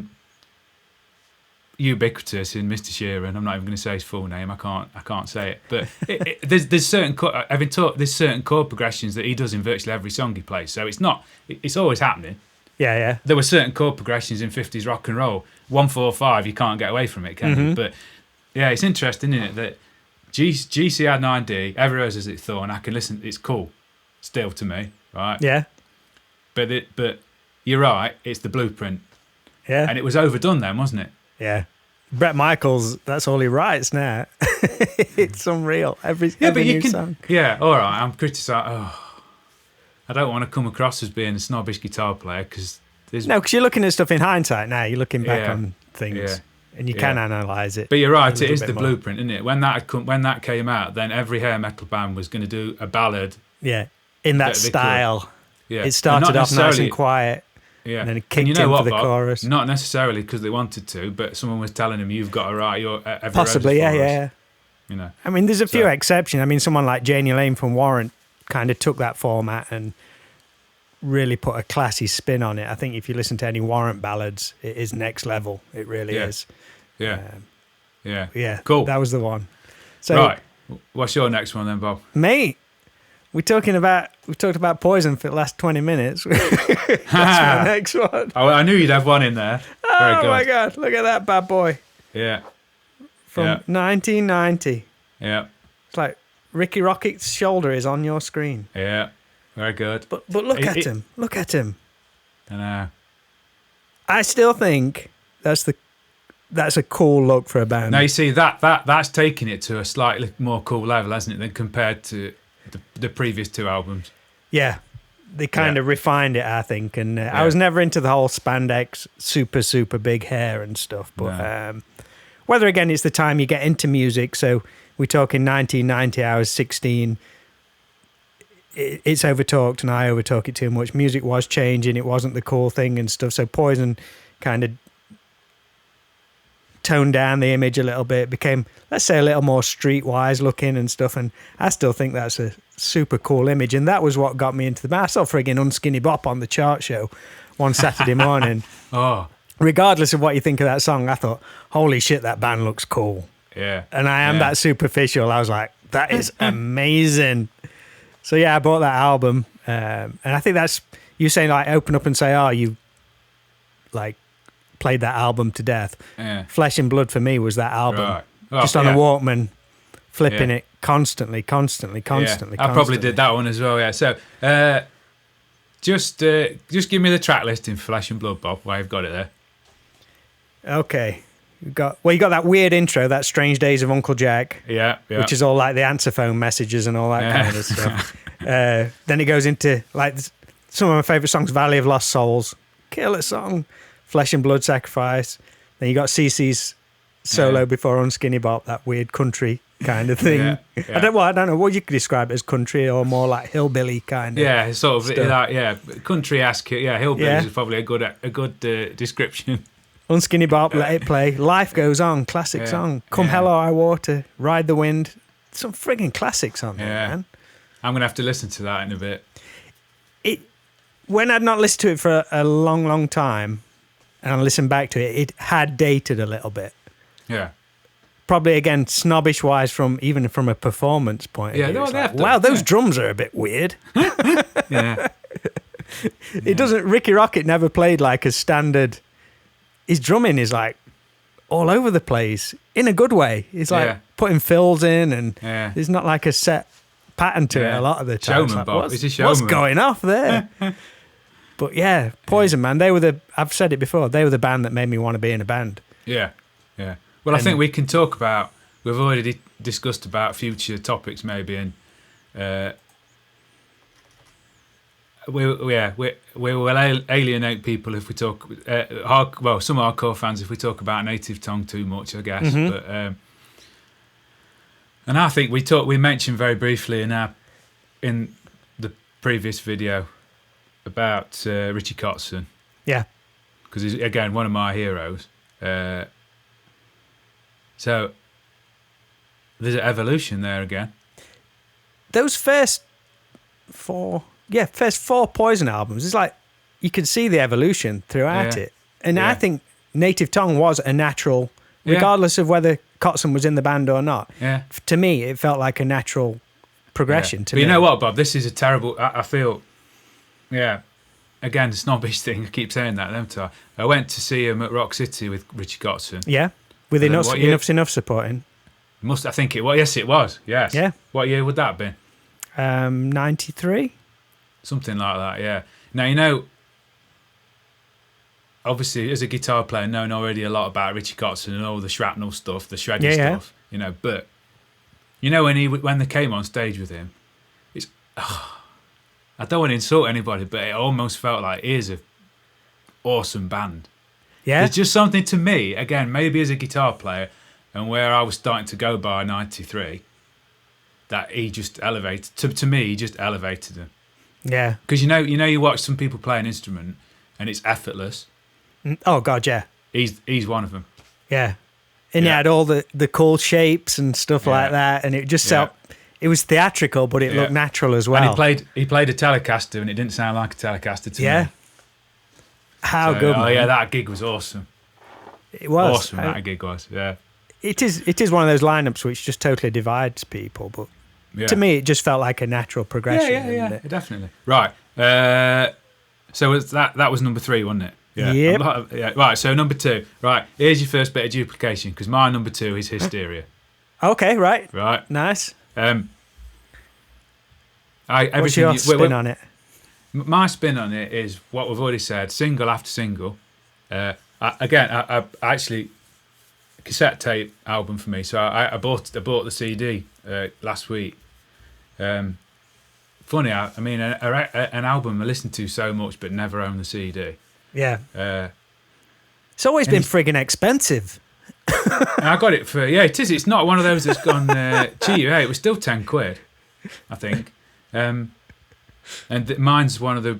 ubiquitous in Mr. Sheeran. I'm not even going to say his full name. I can't say it. But there's certain there's certain chord progressions that he does in virtually every song he plays. So it's always happening. Yeah, yeah. There were certain chord progressions in 50s rock and roll. 1-4-5, you can't get away from it, can you? But yeah, it's interesting, isn't it, that GC had 9D, Every Rose as its thorn. I can listen. It's cool, still to me, right? Yeah. But you're right. It's the blueprint. Yeah. And it was overdone then, wasn't it? Yeah. Brett Michaels, that's all he writes now. It's unreal. Every new song. Yeah, all right. I'm criticising. I don't want to come across as being a snobbish guitar player because you're looking at stuff in hindsight now. You're looking back on things and you can analyse it. But you're right. It is the blueprint, isn't it? When that came out, then every hair metal band was going to do a ballad. Yeah, in that style. Yeah, it started off nice and quiet. Yeah, and then it kicked into the chorus. Not necessarily because they wanted to, but someone was telling him, "You've got to write your Every possibly." Rose Yeah. You know. I mean, there's a few exceptions. I mean, someone like Janie Lane from Warrant kind of took that format and really put a classy spin on it. I think if you listen to any Warrant ballads, it is next level. It really is. Yeah. Cool. That was the one. So, right. What's your next one then, Bob? Mate, we've talked about Poison for the last 20 minutes. That's my next one. Oh, I knew you'd have one in there. Very good. My God, look at that bad boy. Yeah. From 1990. Yeah. It's like Ricky Rocket's shoulder is on your screen. Yeah. Very good. But look at him. Look at him. I know. I still think that's a cool look for a band. Now you see that's taking it to a slightly more cool level, hasn't it, than compared to the previous 2 albums. Yeah. They kind of refined it, I think. And I was never into the whole spandex, super, super big hair and stuff. But whether, again, it's the time you get into music. So we're talking 1990, I was 16. It's overtalked and I overtalk it too much. Music was changing. It wasn't the cool thing and stuff. So Poison kind of toned down the image a little bit, became, let's say, a little more streetwise looking and stuff. And I still think that's a super cool image. And that was what got me into the band. I saw friggin' Unskinny Bop on the chart show one Saturday morning. Regardless of what you think of that song, I thought, holy shit, that band looks cool. Yeah. And I am that superficial. I was like, that is amazing. So yeah, I bought that album. And I think that's, you saying like open up and say, oh, you like played that album to death. Yeah. Flesh and Blood for me was that album. Right. Well, just on a Walkman, flipping it constantly. I probably did that one as well, yeah. So just give me the track listing for Flesh and Blood, Bob, while you've got it there. Okay. You got that weird intro, that Strange Days of Uncle Jack. Yeah. Which is all like the answer phone messages and all that kind of stuff. Then it goes into like some of my favourite songs, Valley of Lost Souls, killer song, Flesh and Blood Sacrifice. Then you got CeCe's solo before Unskinny Bop, that weird country kind of thing. Yeah, yeah. I don't know what you could describe it as, country or more like hillbilly kind of. Yeah, sort of stuff. like country-esque. Yeah, hillbilly Yeah. is probably a good description. Unskinny Bop, Let It Play, Life Goes On, classic song. Come Hell or High Water, Ride the Wind, some frigging classics on there, man. I'm gonna have to listen to that in a bit. When I'd not listened to it for a long, long time, and I listened back to it, it had dated a little bit. Yeah. Probably again snobbish wise from a performance point of view. It's wow, those drums are a bit weird. Yeah. It doesn't. Ricky Rocket never played like a standard. His drumming is like all over the place in a good way. It's like putting fills in, and there's not like a set pattern to it a lot of the time. Showman, like, Bob. It's a showman. What's going off there? But yeah, Poison, man. They were I've said it before. They were the band that made me want to be in a band. Yeah. Yeah. Well, I think we can talk about. We've already discussed about future topics, maybe, and we will alienate people if we talk. Some hardcore fans if we talk about native tongue too much, I guess. Mm-hmm. But and I think we mentioned very briefly in the previous video about Richie Kotzen. Yeah, because he's again one of my heroes. So there's an evolution there again. Those first four Poison albums, it's like you can see the evolution throughout it. And I think Native Tongue was a natural, regardless of whether Kotzen was in the band or not. Yeah. To me, it felt like a natural progression to me. You know what, Bob? This is a terrible... I feel... Yeah. Again, the snobbish thing. I keep saying that, don't I? I went to see him at Rock City with Richie Kotzen. Yeah. With enough supporting. I think it was. Yes, it was. Yes. Yeah. What year would that have been? 93? Something like that, yeah. Now, obviously, as a guitar player, knowing already a lot about Richie Kotzen and all the shrapnel stuff, the shreddy stuff, but, when they came on stage with him, I don't want to insult anybody, but it almost felt like, here's an awesome band. Yeah. There's just something to me, again, maybe as a guitar player, and where I was starting to go by 93, that he just elevated, to me, he just elevated them. Yeah. Because you watch some people play an instrument and it's effortless. Oh God, yeah. He's one of them. Yeah. And he had all the cool shapes and stuff like that, and it just felt it was theatrical, but it looked natural as well. And he played a Telecaster, and it didn't sound like a Telecaster to me. How good, man. Oh yeah, that gig was awesome. It was awesome. That gig was. Yeah. It is one of those lineups which just totally divides people, but to me, it just felt like a natural progression. Yeah, definitely. Right. So that was number 3, wasn't it? Yeah. Yep. Right. So number 2. Right. Here's your first bit of duplication because my number 2 is Hysteria. Okay. Right. Right. Nice. What's your spin on it? My spin on it is what we've already said, single after single. I actually cassette tape album for me, so I bought the CD last week. Funny, I mean, an album I listened to so much but never owned the CD. Yeah. It's always been friggin' expensive. I got it for it is. It's not one of those that's gone cheap. Yeah, it was still £10, I think. And mine's the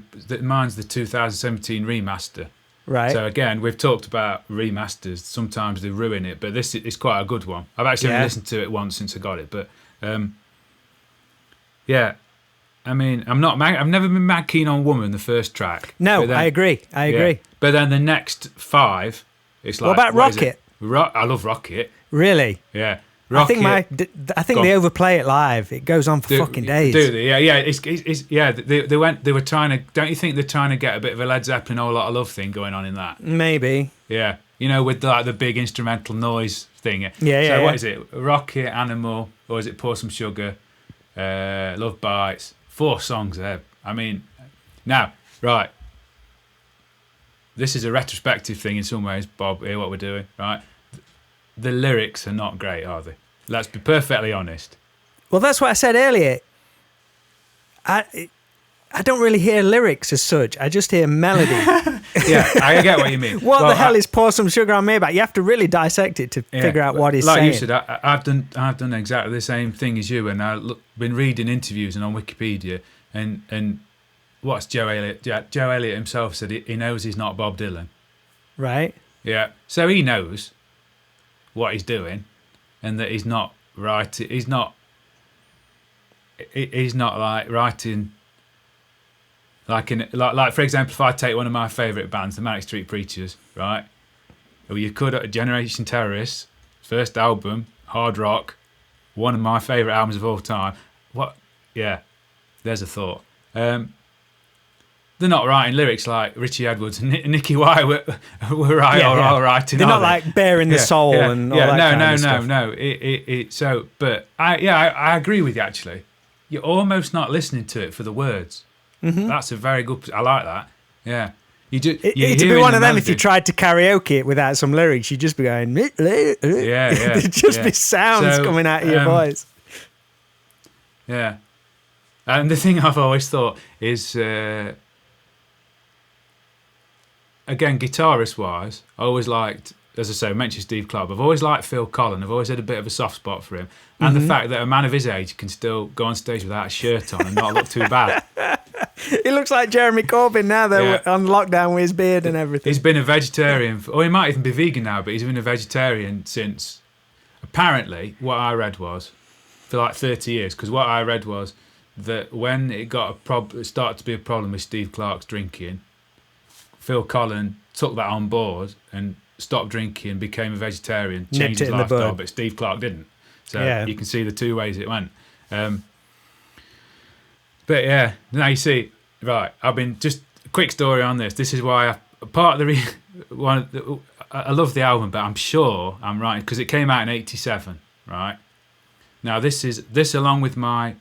2017 remaster. Right. So again, we've talked about remasters. Sometimes they ruin it, but this is quite a good one. I've actually only listened to it once since I got it, but I mean, I've never been mad keen on Woman, the first track. No, I agree. But then the next 5, it's like... What about Rocket? I love Rocket. Really? Yeah. Rocket, I think they overplay it live. It goes on for fucking days. Do they? Yeah. They were trying to... Don't you think they're trying to get a bit of a Led Zeppelin Whole Lot of Love thing going on in that? Maybe. Yeah. With the big instrumental noise thing. Yeah. So what is it? Rocket, Animal, or is it Pour Some Sugar? Love Bites. 4 songs there. I mean, now, right. This is a retrospective thing in some ways, Bob, here what we're doing, right? The lyrics are not great, are they? Let's be perfectly honest. Well, that's what I said earlier. I I don't really hear lyrics as such. I just hear melody. Yeah, I get what you mean. What the hell is Pour Some Sugar on Me about? You have to really dissect it to figure out what he's saying. Like you said, I've done exactly the same thing as you, and I've been reading interviews and on Wikipedia, and what's Joe Elliott? Joe Elliott himself said he knows he's not Bob Dylan. Right. Yeah, so he knows what he's doing, and that he's not writing. He's not like writing. Like for example, if I take one of my favourite bands, the Manic Street Preachers, right? Well, you could Generation Terrorists, first album, hard rock, one of my favourite albums of all time. What? Yeah, there's a thought. They're not writing lyrics like Richie Edwards and Nicky White were all writing. They're not like bearing the soul and all that kind of stuff. No. But I agree with you actually. You're almost not listening to it for the words. Mm-hmm. That's a very good. I like that. Yeah, it'd be one of them if you tried to karaoke it without some lyrics. You'd just be going. Yeah. There'd just be sounds coming out of your voice. Yeah, and the thing I've always thought is, again, guitarist wise, I always liked. As I say, I mentioned Steve Clark. I've always liked Phil Collin. I've always had a bit of a soft spot for him. And the fact that a man of his age can still go on stage without a shirt on and not look too bad. He looks like Jeremy Corbyn now, though, on lockdown with his beard and everything. He's been a vegetarian, or he might even be vegan now, but he's been a vegetarian since, apparently, what I read was, for like 30 years, because what I read was that when it started to be a problem with Steve Clark's drinking, Phil Collin took that on board and stopped drinking, became a vegetarian, changed his lifestyle, but Steve Clark didn't. So you can see the two ways it went. But yeah, now you see, right, I've been, just a quick story on this. This is why I love the album, but I'm sure I'm right, because it came out in 87, right? Now this along with my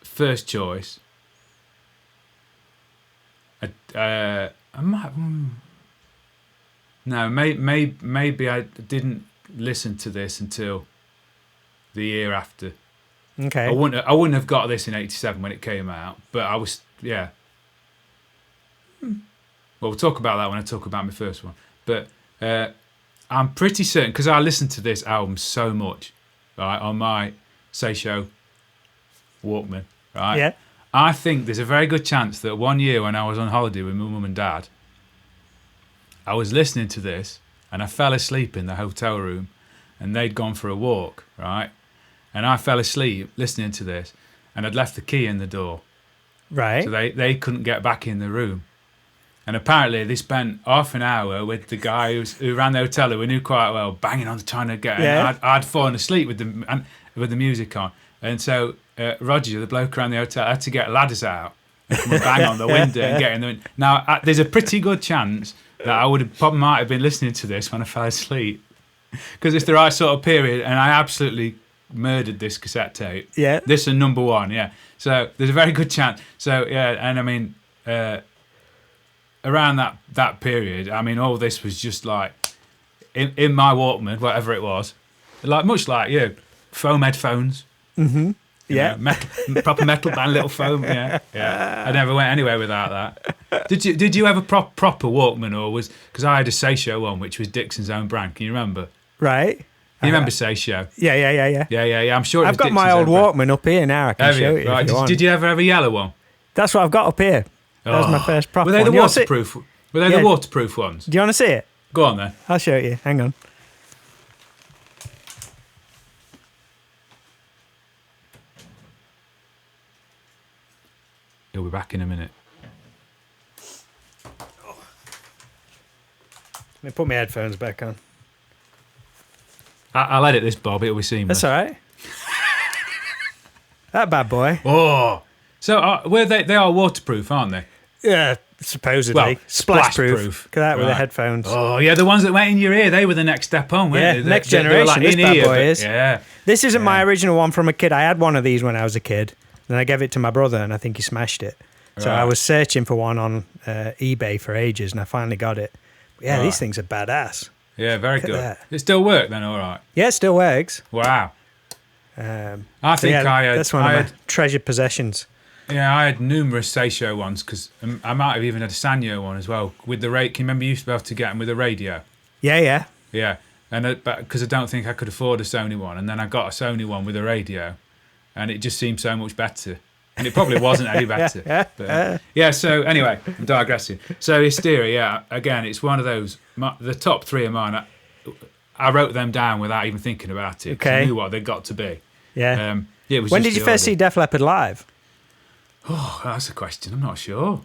first choice, No, maybe I didn't listen to this until the year after. Okay. I wouldn't have got this in 87 when it came out, but I was, yeah. Well, we'll talk about that when I talk about my first one. But I'm pretty certain, because I listened to this album so much, right, on my Seisho Walkman, right? Yeah. I think there's a very good chance that one year when I was on holiday with my mum and dad, I was listening to this and I fell asleep in the hotel room and they'd gone for a walk, right? And I fell asleep listening to this and I'd left the key in the door. Right. So they couldn't get back in the room. And apparently they spent half an hour with the guy who ran the hotel, who we knew quite well, banging on trying to get in. Yeah. I'd fallen asleep with the music on. And so Roger, the bloke around the hotel, had to get ladders out and come and bang on the window and get in the window. Now, there's a pretty good chance that I might have been listening to this when I fell asleep, because it's the right sort of period, and I absolutely murdered this cassette tape. Yeah. This is number one, yeah. So there's a very good chance. So, yeah, and I mean, around that period, I mean, all this was just like, in my Walkman, whatever it was, like much like you, foam headphones. Mm-hmm. Yeah, proper metal band, little foam. Yeah. I never went anywhere without that. Did you have a proper Walkman, or was, because I had a Seisho one, which was Dixon's own brand? Can you remember? Right. You remember Seisho? Yeah. I'm sure. I've got my old Walkman up here now. I can show you. Right. Did you ever have a yellow one? That's what I've got up here. That was my first proper. Were they the one. waterproof? Were they the waterproof ones? Do you want to see it? Go on then. I'll show you. Hang on. He'll be back in a minute. Let me put my headphones back on. I'll edit this, Bob. It'll be seamless. That's all right. That bad boy. Oh. So they are waterproof, aren't they? Yeah, supposedly. Well, splash proof. Look at that with the headphones. Oh, yeah, the ones that went in your ear, they were the next step on, weren't they? Next generation. Like this bad boy is. Yeah. This isn't my original one from a kid. I had one of these when I was a kid. Then I gave it to my brother, and I think he smashed it. So I was searching for one on eBay for ages, and I finally got it. But yeah, these things are badass. Yeah, very good. It still work then, all right? Yeah, it still works. Wow. I think I had... That's one of my treasured possessions. Yeah, I had numerous Seisho ones because I might have even had a Sanyo one as well with the rate. Can you remember you used to be able to get them with a radio? Yeah. Yeah, and because I don't think I could afford a Sony one, and then I got a Sony one with a radio, and it just seemed so much better. And it probably wasn't any better. But, yeah, so anyway, I'm digressing. So Hysteria, yeah, again, it's one of those, the top 3 of mine, I wrote them down without even thinking about it. 'Cause I knew what they got to be. Yeah. It was when did you first see Def Leppard live? Oh, that's a question. I'm not sure.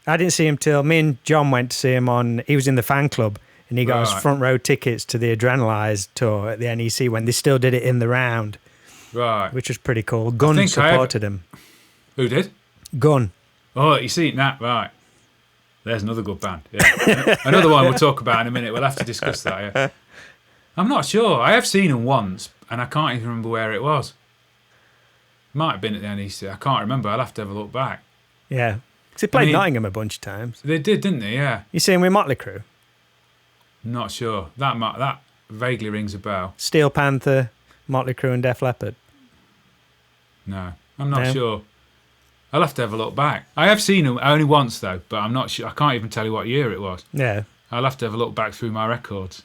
I didn't see him till me and John went to see him he was in the fan club, and he got us front row tickets to the Adrenalize tour at the NEC when they still did it in the round. Right. Which was pretty cool. Gun supported him. Who did? Gun. Oh, you see that? Right. There's another good band. Yeah. Another one we'll talk about in a minute. We'll have to discuss that, yeah. I'm not sure. I have seen them once, and I can't even remember where it was. Might have been at the NEC. I can't remember. I'll have to have a look back. Yeah. Because they played Nottingham a bunch of times. They did, didn't they? Yeah. You see him with Motley Crue? Not sure. That vaguely rings a bell. Steel Panther, Motley Crue and Def Leppard. No, I'm not sure. I'll have to have a look back. I have seen them only once though, but I'm not sure. I can't even tell you what year it was. Yeah. I'll have to have a look back through my records.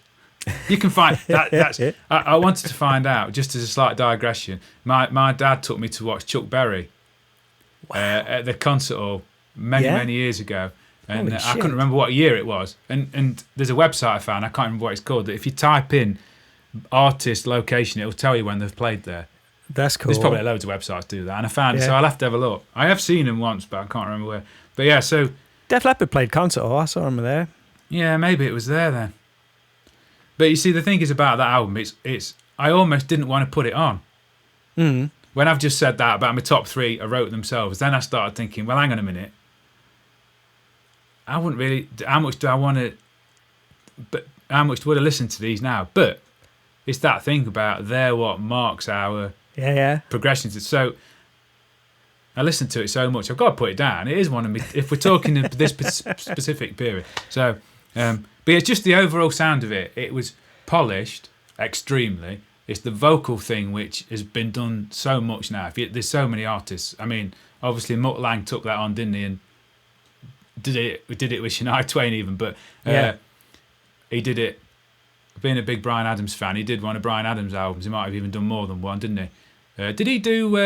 You can find that. That's. I wanted to find out, just as a slight digression. My dad took me to watch Chuck Berry at the concert hall many years ago, and I couldn't remember what year it was. And there's a website I found. I can't remember what it's called. That if you type in artist location, it'll tell you when they've played there. That's cool. There's probably loads of websites do that, and I found it, so I'll have to have a look. I have seen them once, but I can't remember where. But yeah, so Def Leppard played concert hall. I saw them there. Yeah, maybe it was there then. But you see, the thing is about that album, it's I almost didn't want to put it on. Mm. When I've just said that about my top 3, I wrote themselves. Then I started thinking, well, hang on a minute. I wouldn't really. How much do I want to? But how much would I listen to these now? But it's that thing about they're what marks our progressions. So I listen to it so much, I've got to put it down. It is one of me. If we're talking of this specific period, so. But it's just the overall sound of it. It was polished extremely. It's the vocal thing which has been done so much now. There's so many artists. I mean, obviously Mutt Lange took that on, didn't he? And did it with Shania Twain even. But he did it. Being a big Bryan Adams fan, he did one of Bryan Adams' albums. He might have even done more than one, didn't he? Did he do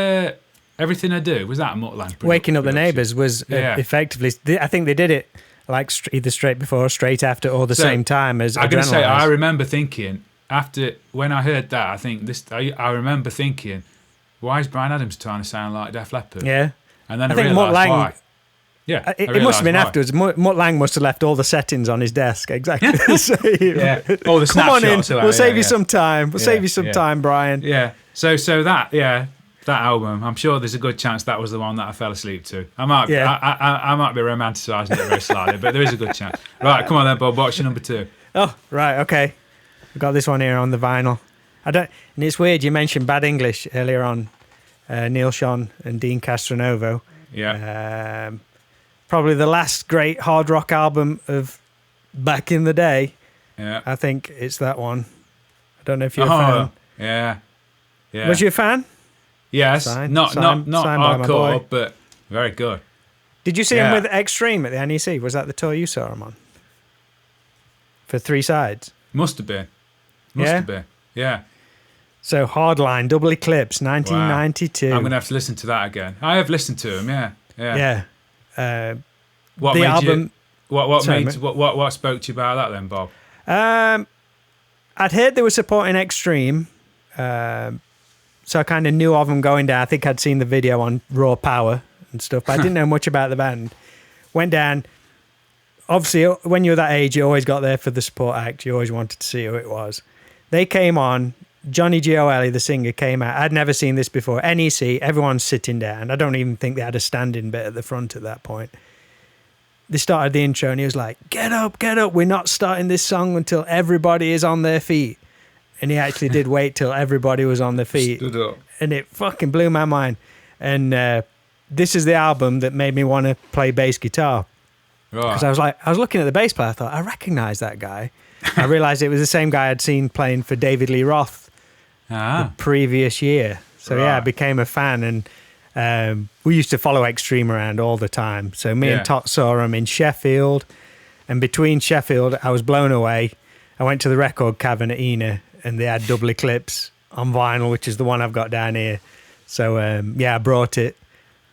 Everything I Do? Was that a Mutt Lange production? Waking Up the Neighbours was effectively. I think they did it. Like either straight before or straight after or the same time as I'm going to say, I remember thinking, after when I heard that, I remember thinking, why is Bryan Adams trying to sound like Def Leppard? Yeah. And then I realised why. Yeah, it must have been afterwards. Mutt Lange must have left all the settings on his desk. Exactly. All the snapshots. Come on in. We'll save you some time. We'll save you some time, Brian. Yeah. So that album, I'm sure there's a good chance that was the one that I fell asleep to. I might be romanticising it very slightly, but there is a good chance. Right, come on then, Bob. What's your number 2? Oh, right, okay. I've got this one here on the vinyl. And it's weird. You mentioned Bad English earlier on. Neil Schon and Dean Castronovo. Yeah. Probably the last great hard rock album of back in the day. Yeah. I think it's that one. I don't know if you're a fan. Yeah. Was you a fan? Yes, not hardcore, but very good. Did you see him with Extreme at the NEC? Was that the tour you saw him on? For 3 sides? Must have been. Must have been. Yeah. So Hardline, Double Eclipse, 1992. Wow. I'm going to have to listen to that again. I have listened to him, yeah. What the made album, what spoke to you about that then, Bob? I'd heard they were supporting Extreme. So I kind of knew of them going down. I think I'd seen the video on Raw Power and stuff, but I didn't know much about the band. Went down. Obviously, when you're that age, you always got there for the support act. You always wanted to see who it was. They came on. Johnny Gioeli, the singer, came out. I'd never seen this before. NEC, everyone's sitting down. I don't even think they had a standing bit at the front at that point. They started the intro and he was like, get up. We're not starting this song until everybody is on their feet. And he actually did wait till everybody was on their feet. Stood up. And it fucking blew my mind. And this is the album that made me want to play bass guitar. Because I was looking at the bass player, I thought, I recognise that guy. I realised it was the same guy I'd seen playing for David Lee Roth the previous year. So I became a fan. And We used to follow Extreme around all the time. So me Yeah. and Tot saw them in Sheffield. And between Sheffield, I was blown away. I went to the record cavern at Ena and they had double Eclipse on vinyl, which is the one I've got down here. So, I brought it,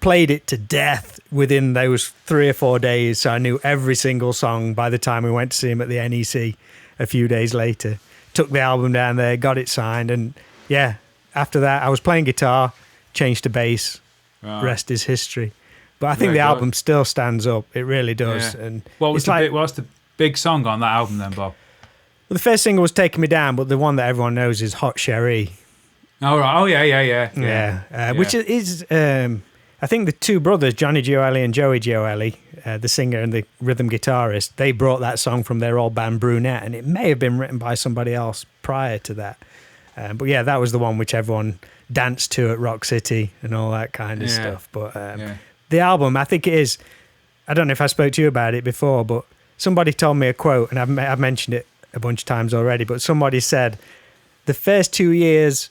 played it to death within those 3 or 4 days. So I knew every single song by the time we went to see him at the NEC a few days later. Took the album down there, got it signed. And yeah, after that, I was playing guitar, changed to bass. Right. Rest is history. But I think Very the good. album still stands up. It really does. Yeah. And What was it's what's the big song on that album then, Bob? well, the first single was Taking Me Down, but the one that everyone knows is Hot Sherry. Oh, right. Oh, yeah. Which is I think the two brothers, Johnny Gioeli and Joey Gioeli, the singer and the rhythm guitarist, they brought that song from their old band Brunette, and it may have been written by somebody else prior to that. But yeah, that was the one which everyone danced to at Rock City and all that kind of stuff. But the album, I think it is, I don't know if I spoke to you about it before, but somebody told me a quote, and I've mentioned it a bunch of times already, but somebody said, the first 2 years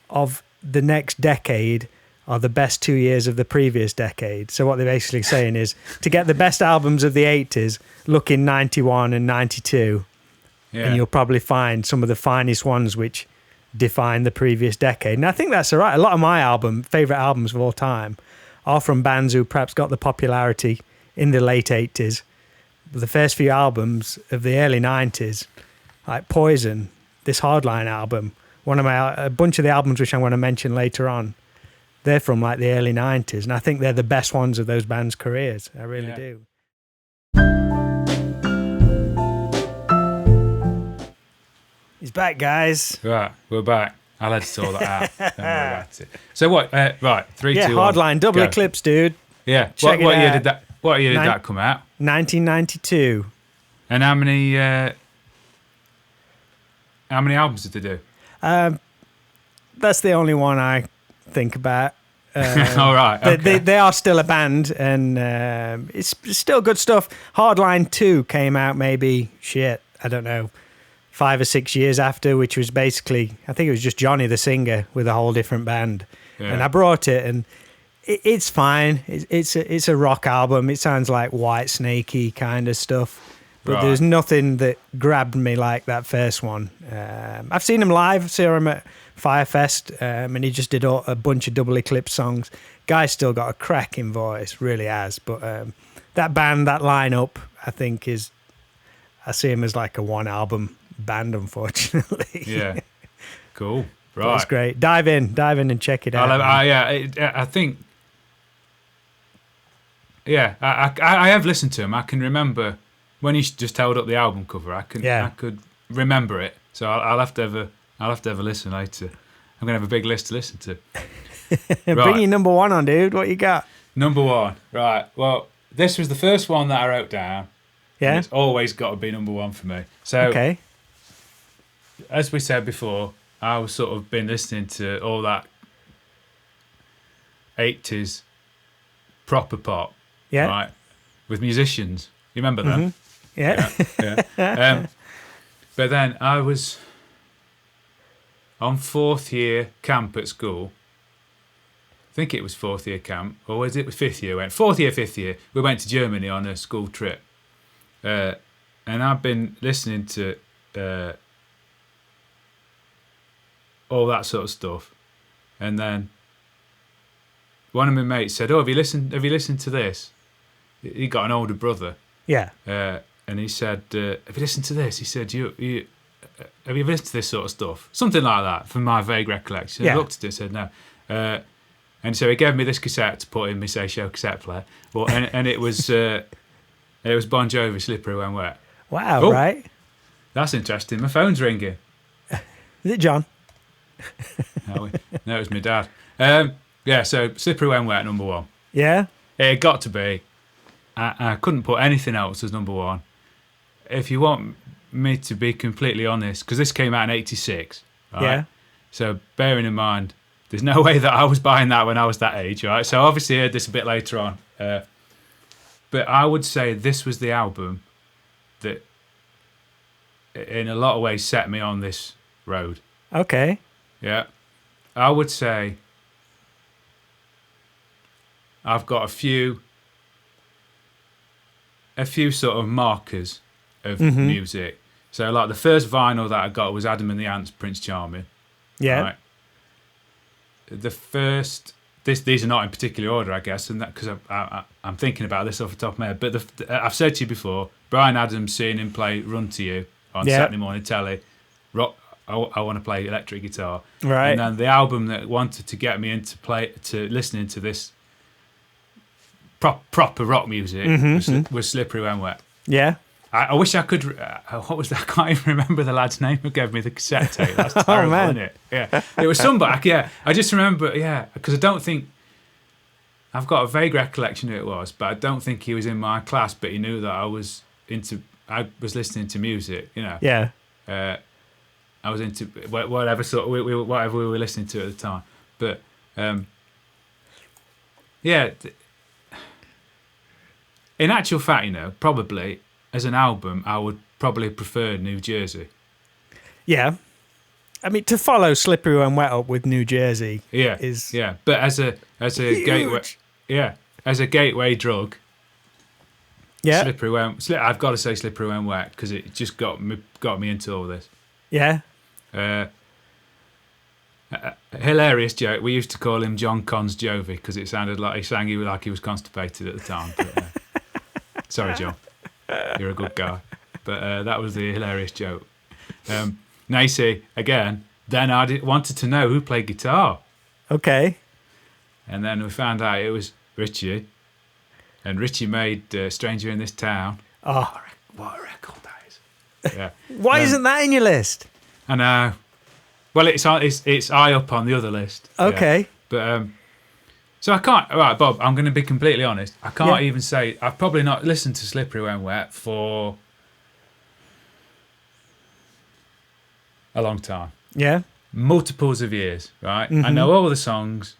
of the next decade are the best 2 years of the previous decade. So what they're basically saying is, to get the best albums of the 80s, look in 91 and 92, and you'll probably find some of the finest ones which define the previous decade. And I think that's all right. A lot of my favourite albums of all time, are from bands who perhaps got the popularity in the late 80s. But the first few albums of the early 90s, like Poison, this Hardline album, a bunch of the albums which I'm going to mention later on, they're from like the early 90s. And I think they're the best ones of those bands' careers. I really do. He's back, guys. Right, we're back. I'll let us all that out. Don't worry about it. So what? Right, 3, 2, 1. Hardline, double go. Eclipse, dude. Yeah. Check What it year out. did that? What year did that come out? 1992. And how many albums did they do? That's the only one I think about. All right. Okay. They are still a band, and it's still good stuff. Hardline 2 came out maybe, I don't know, 5 or 6 years after, which was basically, I think it was just Johnny the singer with a whole different band. Yeah. And I brought it, and it's fine. It's a rock album. It sounds like White Snakey kind of stuff. But there's nothing that grabbed me like that first one. I've seen him live, saw him at Firefest, and he just did a bunch of double Eclipse songs. Guy's still got a cracking voice, really has. But that band, that lineup, I think I see him as like a one album band, unfortunately. Yeah. Cool. Right. That's great. Dive in and check it out. I think. Yeah, I have listened to him. I can remember when he just held up the album cover. I could remember it. So I'll have to have a listen later. I'm gonna have a big list to listen to. Bring your number one on, dude. What you got? Number one, right? Well, this was the first one that I wrote down. Yeah, and it's always got to be number one for me. So, okay. As we said before, I was sort of been listening to all that 80s proper pop, right? With musicians. You remember them? Mm-hmm. Yeah. But then I was on 4th year camp at school. I think it was 4th year camp, or was it 5th year? 4th year, 5th year. We went to Germany on a school trip. And I've been listening to all that sort of stuff. And then one of my mates said, "Oh, have you listened to this?" He got an older brother. Yeah. And he said, "Have you listened to this?" He said, "You have you listened to this sort of stuff?" Something like that, from my vague recollection. I looked at it and said, "No." And so he gave me this cassette to put in my Seisho cassette player. Well, and it was Bon Jovi, "Slippery When Wet." Wow, right? That's interesting. My phone's ringing. Is it John? No, it was my dad. So "Slippery When Wet," number one. Yeah? It got to be. I couldn't put anything else as number one. If you want me to be completely honest, because this came out in 86, right? Yeah. So bearing in mind, there's no way that I was buying that when I was that age, right? So obviously I heard this a bit later on. But I would say this was the album that in a lot of ways set me on this road. Okay. Yeah. I would say I've got a few sort of markers of music. So like the first vinyl that I got was Adam and the Ants, Prince Charming. Yeah. Right? The first, these are not in particular order, I guess, and that because I'm thinking about this off the top of my head. But I've said to you before, Bryan Adams, seeing him play "Run to You" on Saturday morning telly. Rock, I want to play electric guitar, right? And then the album that wanted to get me into listening to this proper rock music was "Slippery When Wet." Yeah. I wish I could. What was that? I can't even remember the lad's name who gave me the cassette tape. That's terrible, man. isn't it? Yeah, it was somebody. Yeah, I just remember. Yeah, because I don't think I've got a vague recollection who it was, but I don't think he was in my class. But he knew that I was listening to music. You know. Yeah. I was into whatever whatever we were listening to at the time. But yeah. In actual fact, probably. As an album, I would probably prefer New Jersey. Yeah. I mean, to follow Slippery When Wet up with New Jersey is... Yeah, but as a huge. gateway... Yeah, as a gateway drug, yeah. I've got to say Slippery When Wet, because it just got me into all this. Yeah. Hilarious joke. We used to call him John Con's Jovi, because it sounded like he was constipated at the time. But, sorry, John. You're a good guy. But that was the hilarious joke. Now you see, again, then I wanted to know who played guitar. Okay. And then we found out it was Richie. And Richie made Stranger in This Town. Oh, what a record that is. Yeah. Why isn't that in your list? I know. Well, it's high up on the other list. Okay. Yeah. But... So I can't... All right, Bob, I'm going to be completely honest. I can't even say... I've probably not listened to Slippery When Wet for a long time. Yeah. Multiples of years, right? Mm-hmm. I know all the songs.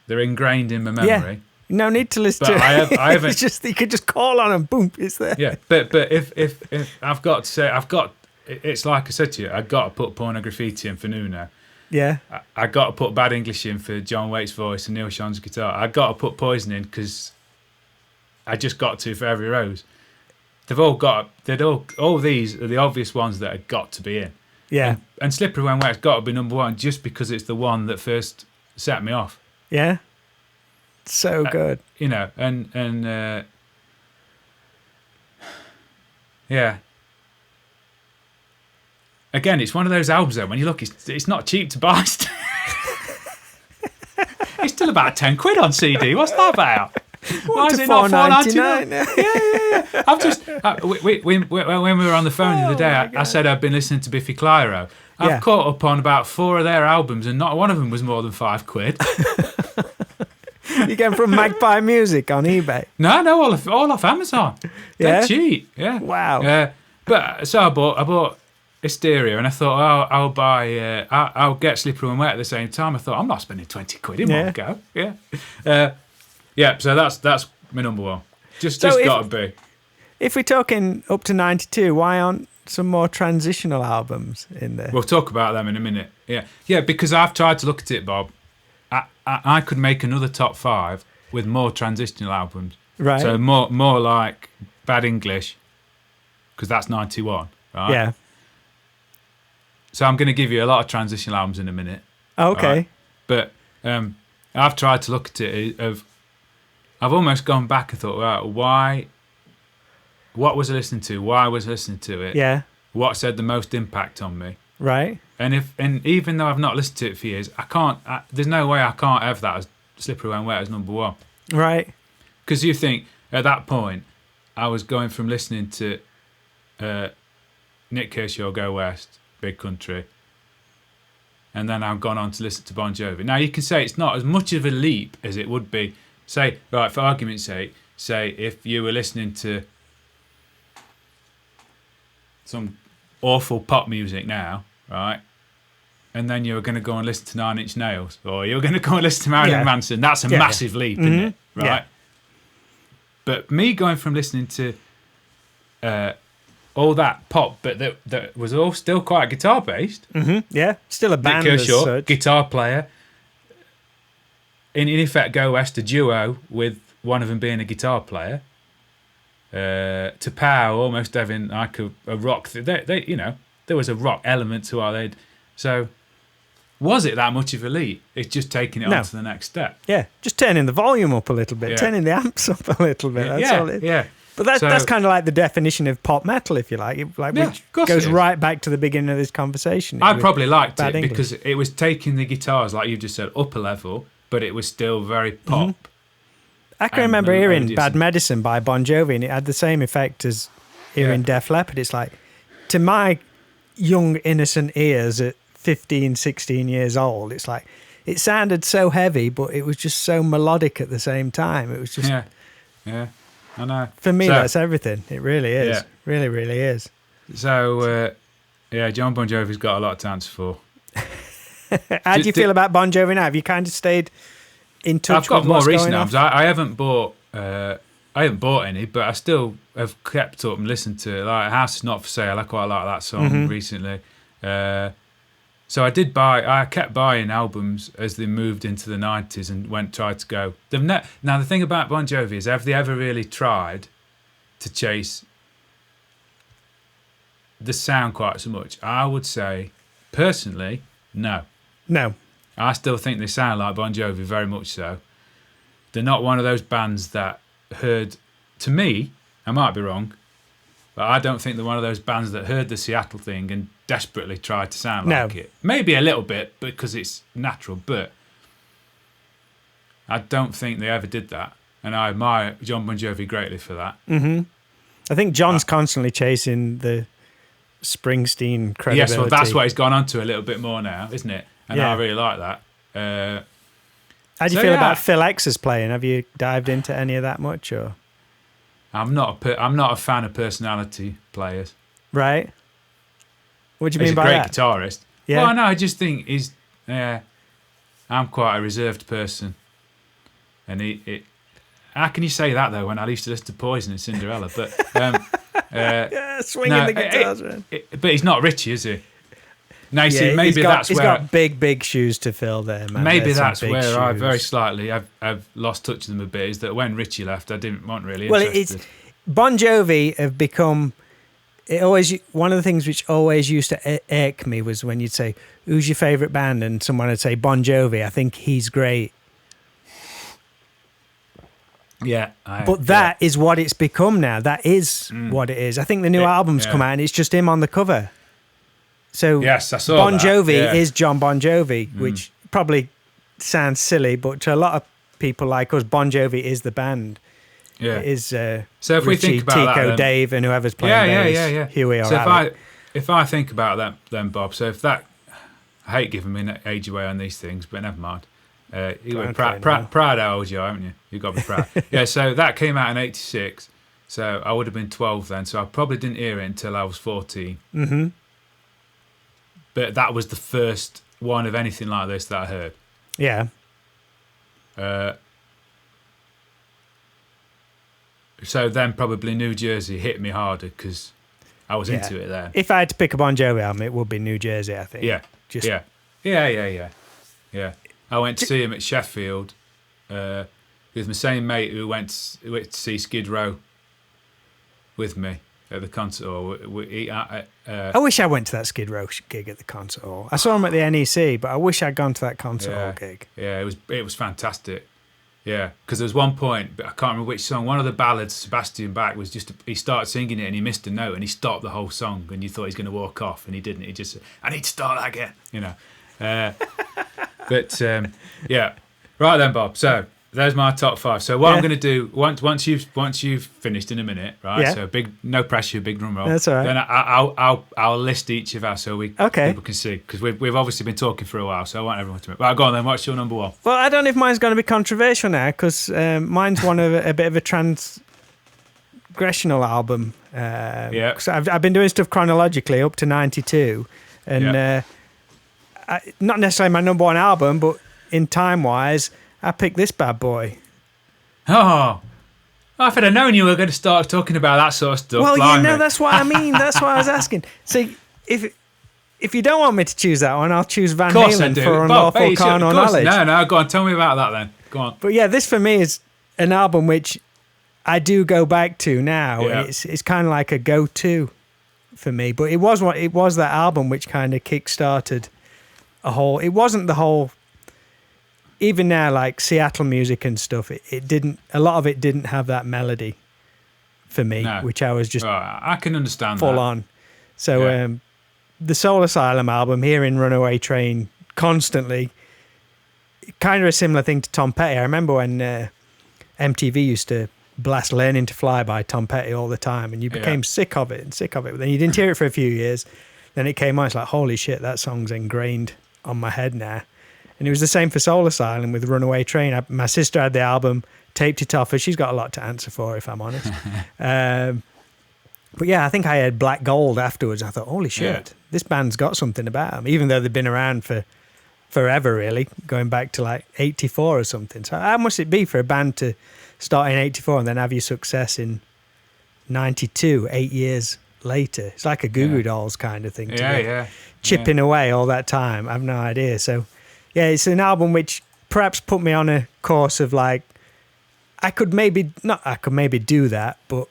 They're ingrained in my memory. Yeah. No need to listen to it. I haven't... It's just, you could just call on and boom, it's there. Yeah, but if I've got to say... It's like I said to you, I've got to put Pornograffitti in for Nuno. Yeah. I got to put Bad English in for John Waite's voice and Neil Sean's guitar. I got to put Poison in because I just got to for Every Rose. All these are the obvious ones that have got to be in. Yeah. And Slippery When Wet's got to be number one just because it's the one that first set me off. Yeah. So good. And yeah. Again, it's one of those albums though, when you look, it's not cheap to buy. It's still about 10 quid on CD. What's that about? Why is it not $4.99? Yeah. I've just when we were on the phone the other day, I said I've been listening to Biffy Clyro. I've caught up on about 4 of their albums, and not one of them was more than £5. You get them from Magpie Music on eBay? No, all off Amazon. They're cheap. Yeah. Wow. But so I bought Hysteria, and I thought, I'll get Slippery When Wet at the same time. I thought, I'm not spending 20 quid in one go. Yeah. So that's my number one. Just got to be. If we're talking up to 92, why aren't some more transitional albums in there? We'll talk about them in a minute. Yeah, because I've tried to look at it, Bob. I could make another top 5 with more transitional albums. Right. So more like Bad English, because that's 91, right? Yeah. So I'm going to give you a lot of transitional albums in a minute. Okay. Right? But I've tried to look at it. I've almost gone back and thought, right, what was I listening to? Why was I listening to it? Yeah. What had the most impact on me? Right. And even though I've not listened to it for years, there's no way I can't have that as Slippery When Wet as number one. Right. Because you think at that point I was going from listening to Nick Kershaw, Go West, Big Country, and then I've gone on to listen to Bon Jovi. Now you can say it's not as much of a leap as it would be, say, right, for argument's sake, say if you were listening to some awful pop music now, right, and then you were going to go and listen to 9 Inch Nails, or you were going to go and listen to Marilyn Manson. That's a massive leap, isn't it? Right. Yeah. But me going from listening to all that pop, but that was all still quite guitar based. Mm-hmm. Yeah, still a band. Nick Kershaw, guitar player. in effect, Go West, a duo with one of them being a guitar player, to Power almost having like a rock. They there was a rock element to what they'd. So, was it that much of a leap? It's just taking it on to the next step. Yeah, just turning the volume up a little bit, turning the amps up a little bit. That's all it is. Yeah. But that's kind of like the definition of pop metal, if you like. Which goes right back to the beginning of this conversation. I probably liked it because it was taking the guitars, like you just said, up a level, but it was still very pop. Mm-hmm. I can remember hearing Bad Medicine by Bon Jovi, and it had the same effect as hearing Def Leppard. It's like, to my young, innocent ears at 15, 16 years old, it's like, it sounded so heavy, but it was just so melodic at the same time. It was just... Yeah. I know. For me, that's everything. It really is. Really, really is. So, John Bon Jovi's got a lot to answer for. How do you feel about Bon Jovi now? Have you kind of stayed in touch with what's going on? I've got more recent albums. I haven't bought any, but I still have kept up and listened to it. Like House Is Not For Sale. I quite like that song recently. So I kept buying albums as they moved into the 90s and tried to go. Now, the thing about Bon Jovi is, have they ever really tried to chase the sound quite so much? I would say, personally, no. No. I still think they sound like Bon Jovi, very much so. They're not one of those bands that heard, to me, I might be wrong, but I don't think they're one of those bands that heard the Seattle thing and desperately tried to sound like it. Maybe a little bit because it's natural, but I don't think they ever did that. And I admire John Bon Jovi greatly for that. Mm-hmm. I think John's constantly chasing the Springsteen credibility. Yes, well, that's what he's gone on to a little bit more now, isn't it? And I really like that. How do you feel about Phil X's playing? Have you dived into any of that much, or? I'm not a fan of personality players. Right. What do you mean by that? He's a great guitarist. Yeah. Well, no, I just think I'm quite a reserved person, and how can you say that though when I used to listen to Poison and Cinderella? But swinging the guitars around. But he's not Richie, is he? No, see, maybe he's got big shoes to fill there, man. Maybe that's where I very slightly I've lost touch with them a bit. Is that when Richie left, I wasn't really interested. Well, Bon Jovi have become. One of the things which always used to irk me was when you'd say, "Who's your favourite band?" and someone would say Bon Jovi. I think he's great. Yeah, but that is what it's become now. That is what it is. I think the new album's come out and it's just him on the cover. So yes, I saw Bon Jovi is John Bon Jovi, which probably sounds silly, but to a lot of people like us, Bon Jovi is the band. Yeah, it is. So if Richie, we think about Tico, that, Dave, and whoever's playing bass, Huey or so Alec. if I think about that, then Bob. So if that, I hate giving me an age away on these things, but never mind. You were proud how old you are, haven't you? You've got to be proud. Yeah. So that came out in '86. So I would have been 12 then. So I probably didn't hear it until I was 14. Mm-hmm. But that was the first one of anything like this that I heard. Yeah. So then probably New Jersey hit me harder because I was into it then. If I had to pick a Bon Jovi album, it would be New Jersey, I think. Yeah. Yeah. I went to see him at Sheffield with my same mate who went to see Skid Row with me at the concert hall. I wish I went to that Skid Row gig at the concert hall. I saw him at the NEC, but I wish I'd gone to that concert hall gig. Yeah, it was fantastic. Yeah, because there was one point, but I can't remember which song. One of the ballads, Sebastian Bach, was just he started singing it and he missed a note and he stopped the whole song and you thought he was going to walk off and he didn't. He just said, "I need to start that again," you know. But yeah, right then, Bob. So there's my top 5. So what I'm going to do once you've finished in a minute, right? Yeah. So no pressure, big drum roll. That's all right. Then I'll list each of us so people can see because we've obviously been talking for a while. So I want everyone to. Right, go on then. What's your number 1? Well, I don't know if mine's going to be controversial now because mine's one of a bit of a transgressional album. Cause I've been doing stuff chronologically up to 92, and not necessarily my number 1 album, but in time wise, I picked this bad boy. Oh, if I'd have known you were going to start talking about that sort of stuff. Well, that's what I mean. That's why I was asking. See, if you don't want me to choose that one, I'll choose Van Halen for Unlawful Carnal Knowledge. No, go on, tell me about that then. Go on. But yeah, this for me is an album which I do go back to now. Yeah. It's kind of like a go-to for me. But it was that album which kind of kick-started a whole. It wasn't the whole. Even now, like Seattle music and stuff, it didn't. A lot of it didn't have that melody for me, which I was just right. I can understand full that. on. So the Soul Asylum album, hearing Runaway Train constantly, kind of a similar thing to Tom Petty. I remember when MTV used to blast Learning to Fly by Tom Petty all the time, and you became sick of it. But then you didn't hear it for a few years. Then it came on, it's like, holy shit, that song's ingrained on my head now. And it was the same for Soul Asylum with Runaway Train. My sister had the album, taped it off her. She's got a lot to answer for, if I'm honest. But yeah, I think I had Black Gold afterwards. I thought, holy shit, this band's got something about them, even though they've been around for forever, really, going back to like 84 or something. So how must it be for a band to start in 84 and then have your success in 92, 8 years later? It's like a Goo Goo Dolls kind of thing. Chipping away all that time. I have no idea. So yeah, it's an album which perhaps put me on a course of like, I could maybe do that, but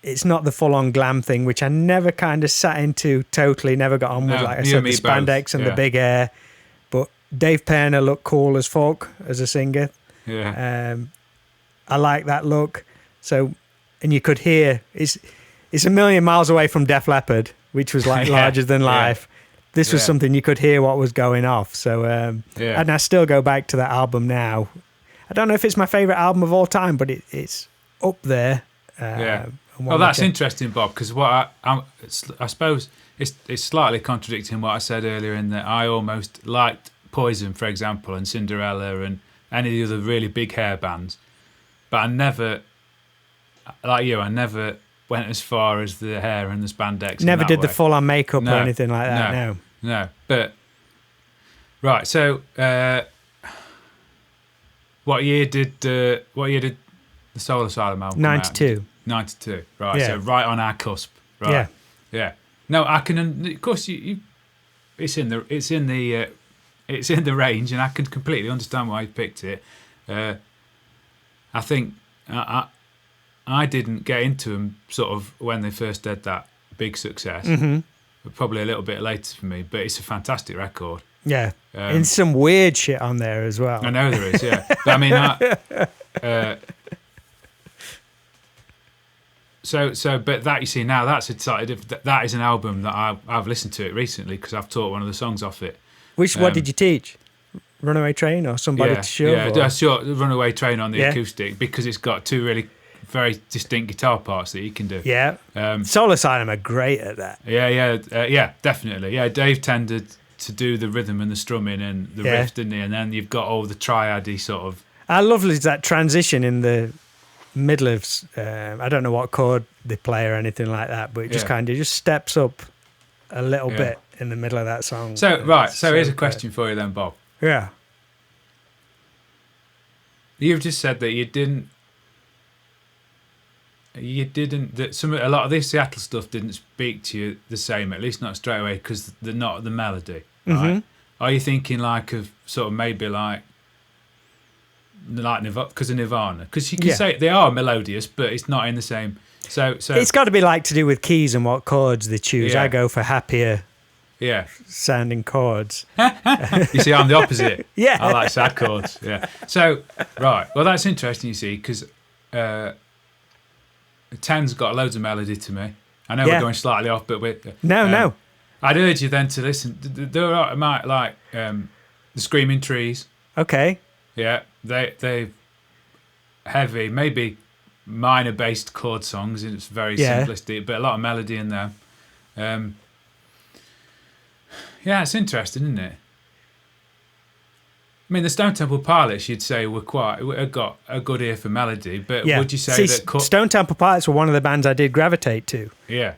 it's not the full-on glam thing, which I never kind of sat into totally, never got on with, like I said, the spandex and the big hair. But Dave Pirner looked cool as fuck as a singer. Yeah. I like that look. So, and you could hear, it's a million miles away from Def Leppard, which was like larger than life. This was something you could hear what was going off. So, and I still go back to that album now. I don't know if it's my favourite album of all time, but it's up there. Well, that's interesting, Bob, because what I suppose it's slightly contradicting what I said earlier in that I almost liked Poison, for example, and Cinderella and any of the other really big hair bands, but I never, like you, I never went as far as the hair and the spandex. Never did the full-on makeup or anything like that. No. But right, so what year did the Soul Asylum album come out? 92. 92, right? So right on our cusp, right? Yeah. No, I can. Of course, it's in the range, and I can completely understand why you picked it. I think I didn't get into them sort of when they first had that big success. Probably a little bit later for me, but it's a fantastic record. Yeah, and some weird shit on there as well. I know there is, yeah. But I mean, but that, you see, now that's a slightly different. That is an album that I've listened to it recently because I've taught one of the songs off it. What did you teach? Runaway Train or Somebody to Shove? Yeah, sure. Runaway Train on the acoustic, because it's got two really very distinct guitar parts that you can do. Yeah. Soul Asylum are great at that. Yeah, definitely. Yeah, Dave tended to do the rhythm and the strumming and the riff, didn't he? And then you've got all the triad-y sort of. I love that transition in the middle of, I don't know what chord they play or anything like that, but it just kind of just steps up a little bit in the middle of that song. So here's a question for you then, Bob. Yeah. You've just said that you didn't that a lot of this Seattle stuff didn't speak to you the same, at least not straight away, because they're not the melody, right? Are you thinking like of sort of maybe like because of Nirvana? Because you can say they are melodious, but it's not in the same. So it's got to be like to do with keys and what chords they choose. I go for happier, sounding chords. You see, I'm the opposite. I like sad chords. Yeah. So right, well that's interesting. You see, because 10's got loads of melody to me. I know we're going slightly off, but we're no. I'd urge you then to listen. There are like the Screaming Trees. Okay. Yeah, they heavy, maybe minor-based chord songs. It's very simplistic, but a lot of melody in there. It's interesting, isn't it? I mean, the Stone Temple Pilots, you'd say, got a good ear for melody, but would you say that Stone Temple Pilots were one of the bands I did gravitate to? Yeah.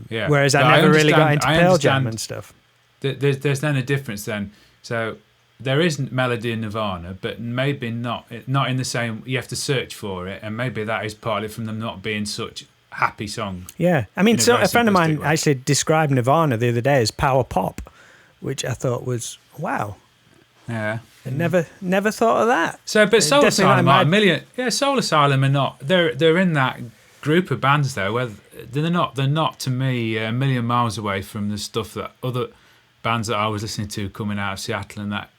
Whereas I never really got into Pearl Jam and stuff. There's then a difference then. So there isn't melody in Nirvana, but maybe not in the same. You have to search for it, and maybe that is partly from them not being such happy songs. Yeah, I mean, a friend of mine actually described Nirvana the other day as power pop, which I thought was wow. Yeah. I never thought of that. So, but Soul Definitely Asylum not are in a my- million. Yeah, Soul Asylum are not. They're in that group of bands though, where they're not to me a million miles away from the stuff that other bands that I was listening to coming out of Seattle and that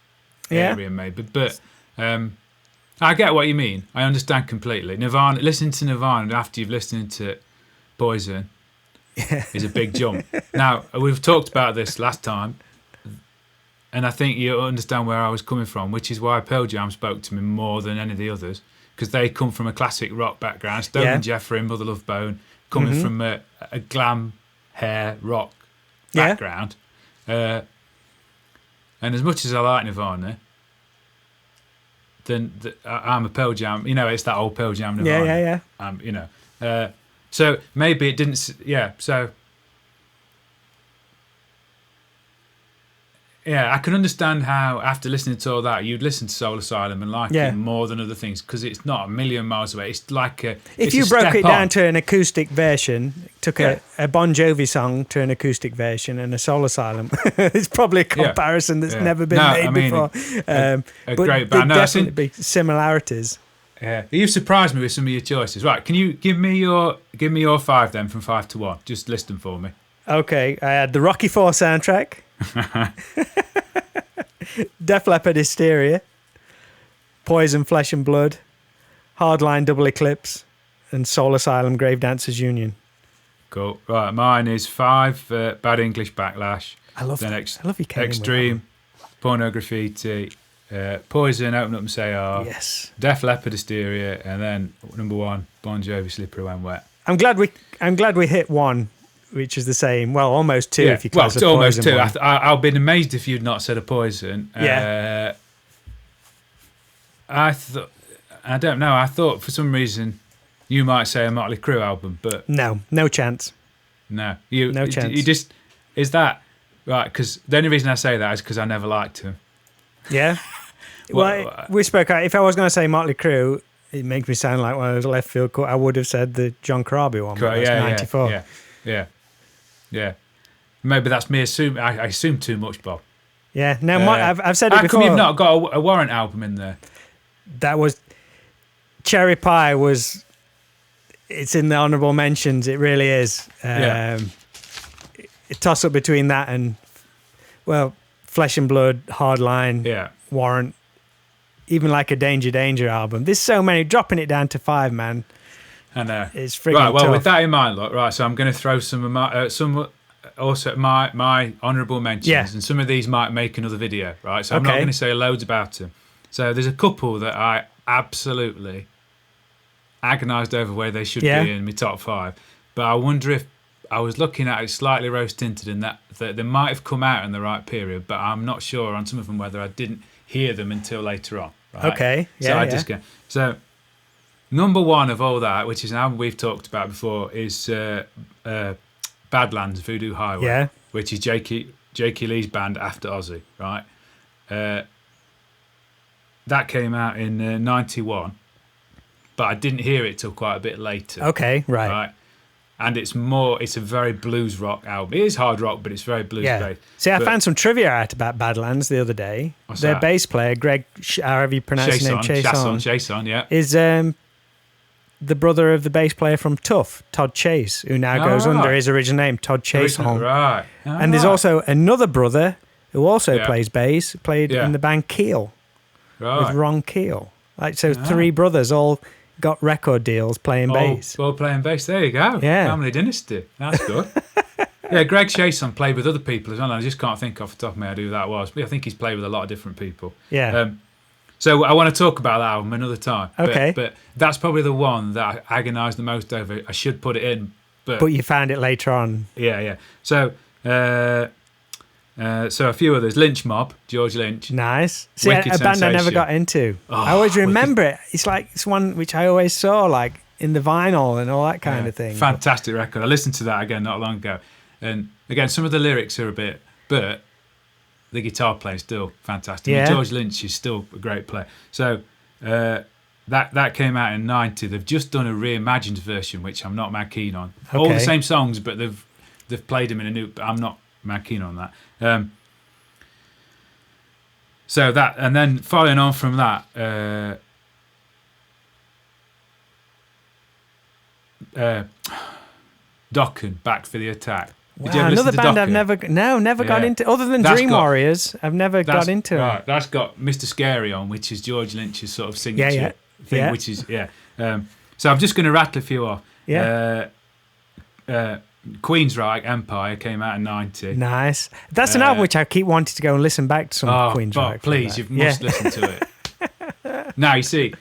area maybe. But I get what you mean. I understand completely. Nirvana, listening to Nirvana after you've listened to Poison is a big jump. Now, we've talked about this last time, and I think you understand where I was coming from, which is why Pearl Jam spoke to me more than any of the others, because they come from a classic rock background. Stone and Jeffrey and Mother Love Bone coming from a glam hair rock background. And as much as I like Nirvana, then I'm a Pearl Jam. You know, it's that old Pearl Jam Nirvana. Yeah. You know, so maybe it didn't. Yeah. So yeah, I can understand how after listening to all that, you'd listen to Soul Asylum and like it more than other things because it's not a million miles away. It's like if you broke it down to an acoustic version, took a Bon Jovi song to an acoustic version and a Soul Asylum, it's probably a comparison that's never been made before. A but great band. There'd definitely be similarities. Yeah, you've surprised me with some of your choices. Right, can you give me your 5 then from 5 to 1? Just list them for me. Okay, I had the Rocky IV soundtrack. Def Leppard Hysteria, Poison Flesh and Blood, Hardline Double Eclipse, and Soul Asylum Grave Dancers Union. Cool. Right, mine is 5 Bad English Backlash. I love you came Extreme, Pornograffitti, Poison, Open Up and Say R. Yes. Def Leppard Hysteria, and then number 1 Bon Jovi Slippery When Wet. I'm glad we hit 1. Which is the same. Well, almost 2 if you class it's almost Poison 2. I'll be amazed if you'd not said a Poison. Yeah. I don't know. I thought for some reason you might say a Motley Crue album, but no chance. No, no chance. You just is that right? Because the only reason I say that is because I never liked him. Yeah. Well, we spoke. If I was going to say Motley Crue, it makes me sound like one of those left field. I would have said the John Corabi one. But that's 94. Yeah. Maybe that's me assuming. I assume too much, Bob. Yeah. No, I've said it how before. How come you've not got a Warrant album in there? That was Cherry Pie. It's in the honourable mentions. It really is. A toss up between that and Flesh and Blood, Hardline, Warrant, even like a Danger album. There's so many. Dropping it down to 5, man. I know. It's frigging tough. With that in mind, look, right. So I'm going to throw some of my honourable mentions, and some of these might make another video, right? So I'm not going to say loads about them. So there's a couple that I absolutely agonised over where they should be in my top 5, but I wonder if I was looking at it slightly rose tinted, and that they might have come out in the right period, but I'm not sure on some of them whether I didn't hear them until later on. Right? Okay. So number 1 of all that, which is an album we've talked about before, is Badlands, Voodoo Highway, which is Jakey Lee's band after Ozzy, right? That came out in 91, but I didn't hear it till quite a bit later. Okay, right. And it's a very blues rock album. It is hard rock, but it's very blues based. See, I found some trivia out about Badlands the other day. Their bass player, Greg, however you pronounce his name, Chason, is the brother of the bass player from Tough, Todd Chase, who now goes under his original name, Todd Chase Hong. Right. And there's also another brother who also plays bass, played in the band Keel with Ron Keel. So 3 brothers all got record deals playing bass. All playing bass. There you go. Yeah. Family dynasty. That's good. Greg Chason played with other people as well. I just can't think off the top of my head who that was. But I think he's played with a lot of different people. Yeah. So I want to talk about that album another time. Okay. But that's probably the one that I agonised the most over. I should put it in. But you found it later on. Yeah. So a few others. Lynch Mob, George Lynch. Nice. See, a band I never got into. I always remember it. It's one which I always saw like in the vinyl and all that kind of thing. Fantastic record. I listened to that again not long ago. And again, some of the lyrics are a bit, but the guitar playing is still fantastic. Yeah. George Lynch is still a great player. So that came out in 90. They've just done a reimagined version, which I'm not mad keen on. Okay. All the same songs, but they've played them in a new. I'm not mad keen on that. So that, and then following on from that, Dokken, Back for the Attack. Did you Wow, ever listen another to band Dokken? I've never got into, other than That's Dream got- Warriors. I've never got into Right, it. that's got Mr. Scary on, which is George Lynch's sort of signature thing, yeah. which is so I'm just going to rattle a few off. Yeah. Queensryche Empire came out in '90. Nice. That's an album which I keep wanting to go and listen back to some Queensryche. But please, you must listen to it. Now you see,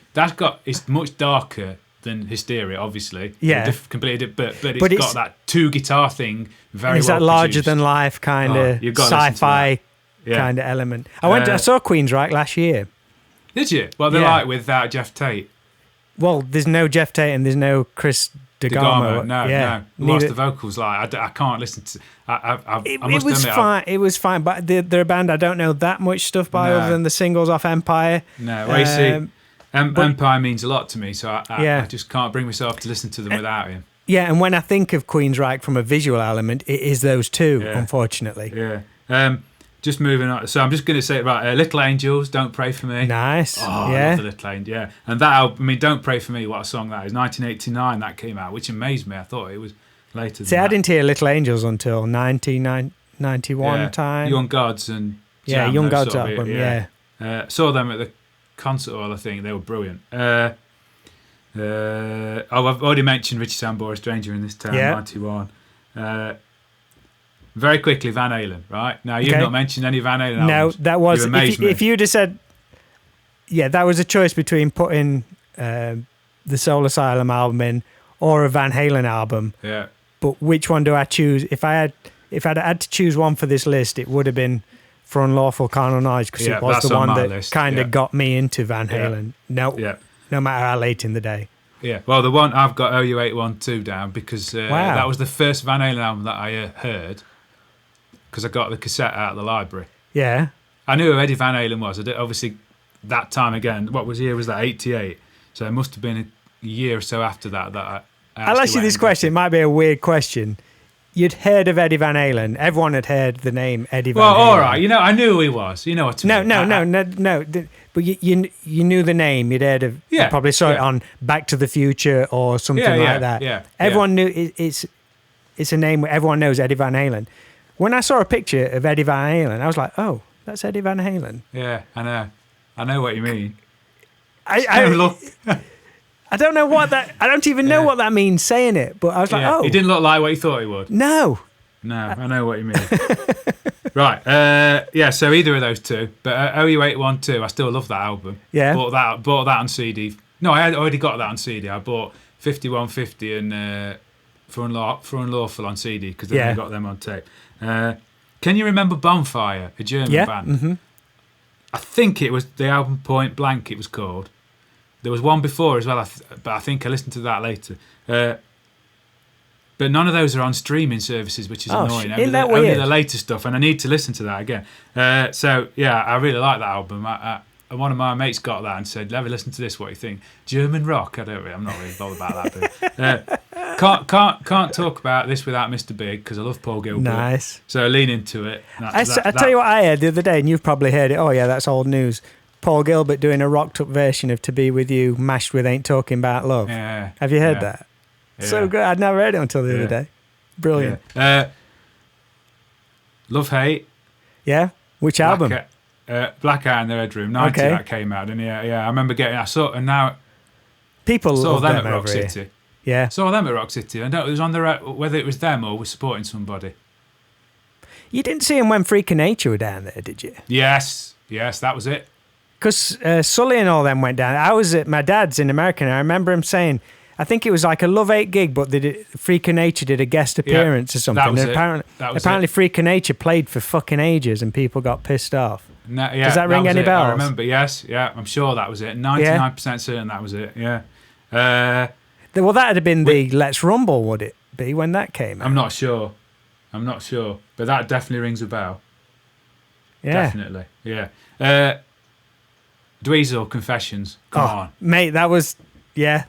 it's much darker than Hysteria, obviously. Yeah. Completely, but But it's it's- got that two guitar thing. Very It's well that larger produced. than life kind of you've got to listen to sci-fi Yeah. kind of element. I saw Queensryche last year. Did you? Well, they're Yeah. like without Jeff Tate. Well, there's no Jeff Tate and there's no Chris DeGarmo. No. What's the vocals like? I can't listen to. I It must was admit, fine. It was fine, but they're a band I don't know that much stuff by No. other than the singles off Empire. No, well, you see, but- Empire means a lot to me, so I Yeah. just can't bring myself to listen to them without him. Yeah, and when I think of Queensryche from a visual element, it is those two, Yeah. unfortunately. Yeah. Just moving on. So I'm just going to say about Little Angels, Don't Pray for Me. Nice. Oh, I yeah. love the Little Angels. Yeah, and that album, I mean, Don't Pray for Me. What a song that is! 1989 that came out, which amazed me. I thought it was later. Than See, that. I didn't hear Little Angels until 1991 time. Young Gods and Jam, Young those Gods sort of album. it, Yeah. Saw them at the concert hall. I think they were brilliant. I've already mentioned Richie Sambora, Stranger in This Town, Yeah. 91. Very quickly, Van Halen, right? Now, you've Okay. not mentioned any Van Halen No, albums. that was You amazed me. if you'd have said, yeah, that was a choice between putting the Soul Asylum album in or a Van Halen album. Yeah. But which one do I choose? If I'd had to choose one for this list, it would have been For Unlawful Carnal Knowledge because Yeah, it was that's the on one my that list, kind of yeah. got me into Van Yeah. Halen. No matter how late in the day. Yeah. Well, the one I've got OU812 down because Wow. that was the first Van Halen album that I heard because I got the cassette out of the library. Yeah. I knew who Eddie Van Halen was. I did, obviously, that time again, what year was that? 88. So it must have been a year or so after that I I'll ask you went this and question. It might be a weird question. You'd heard of Eddie Van Halen. Everyone had heard the name Eddie Van Well, Halen. all right. I knew who he was. You know what I mean? No. But you knew the name. You'd heard of. Yeah, You probably saw it yeah. on Back to the Future or something like that. Yeah. Everyone knew it's a name where everyone knows Eddie Van Halen. When I saw a picture of Eddie Van Halen, I was like, oh, that's Eddie Van Halen. Yeah, I know. I know what you mean. I Look, I don't know what that. I don't even know what that means saying it. But I was like, oh, he didn't look like what you thought he would. no. No, I know what you mean. Right. So either of those two. But OU812, I still love that album. Yeah. Bought that on CD. No, I had already got that on CD. I bought 5150 and for Unlawful on CD because I got them on tape. Can you remember Bonfire, a German band? Mm-hmm. I think it was the album Point Blank it was called. There was one before as well, but I think I listened to that later. But none of those are on streaming services, which is annoying. Isn't that Only weird? the later stuff, and I need to listen to that again. I really like that album. And one of my mates got that and said, "Ever listen to this? What do you think? German rock? I'm not really bothered about that bit. Can't talk about this without Mr. Big because I love Paul Gilbert. Nice. So lean into it. I tell you what I heard the other day, and you've probably heard it. Oh yeah, that's old news. Paul Gilbert doing a rocked up version of "To Be With You" mashed with "Ain't Talking About Love." Yeah. Have you heard Yeah. that? Yeah. So good. I'd never heard it until the other day. Brilliant. Yeah. Love Hate. Yeah. Which album? Blackout in the Bedroom. 90 that came out. And I remember and now People saw love them them at Rock over here. City. Yeah. Saw them at Rock City. I don't know it was on whether it was them or was supporting somebody. You didn't see them when Freak of Nature were down there, did you? Yes, that was it. Because Sully and all them went down. I was at my dad's in America, and I remember him saying, I think it was like a Love 8 gig, but Freak of Nature did a guest appearance or something. That was and apparently Freak of Nature played for fucking ages, and people got pissed off. No, Does that ring was any it. bells? I remember, yes, I'm sure that was it. 99% certain that was it, yeah. Well, that would have been the Let's Rumble, would it be, when that came out? I'm not sure. But that definitely rings a bell. Yeah. Definitely, yeah. Dweezil, Confessions, come on. Mate, that was, yeah.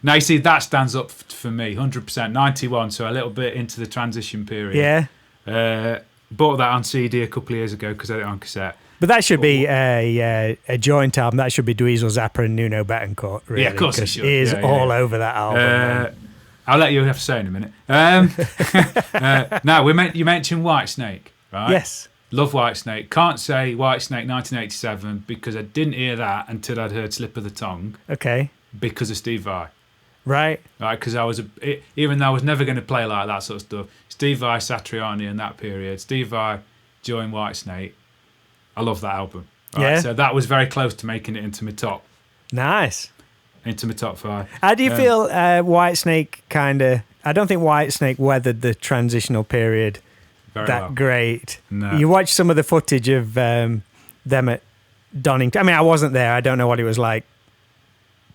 Now, you see, that stands up for me, 100%. 91, so a little bit into the transition period. Yeah. Bought that on CD a couple of years ago because I had it on cassette. But that should be a joint album. That should be Dweezil Zappa and Nuno Bettencourt, really. Yeah, of course it should. He is all over that album. I'll let you have to say in a minute. Now, you mentioned Whitesnake, right? Yes. Love Whitesnake. Can't say Whitesnake 1987 because I didn't hear that until I'd heard Slip of the Tongue. Okay. Because of Steve Vai. Right. Right, because even though I was never going to play like that sort of stuff, Steve Vai, Satriani in that period, Steve Vai joined Whitesnake. I love that album. Right? Yeah. So that was very close to making it into my top. Nice. Into my top 5. How do you feel Whitesnake kind of... I don't think Whitesnake weathered the transitional period great. No. You watch some of the footage of them at Donington. I mean, I wasn't there. I don't know what it was like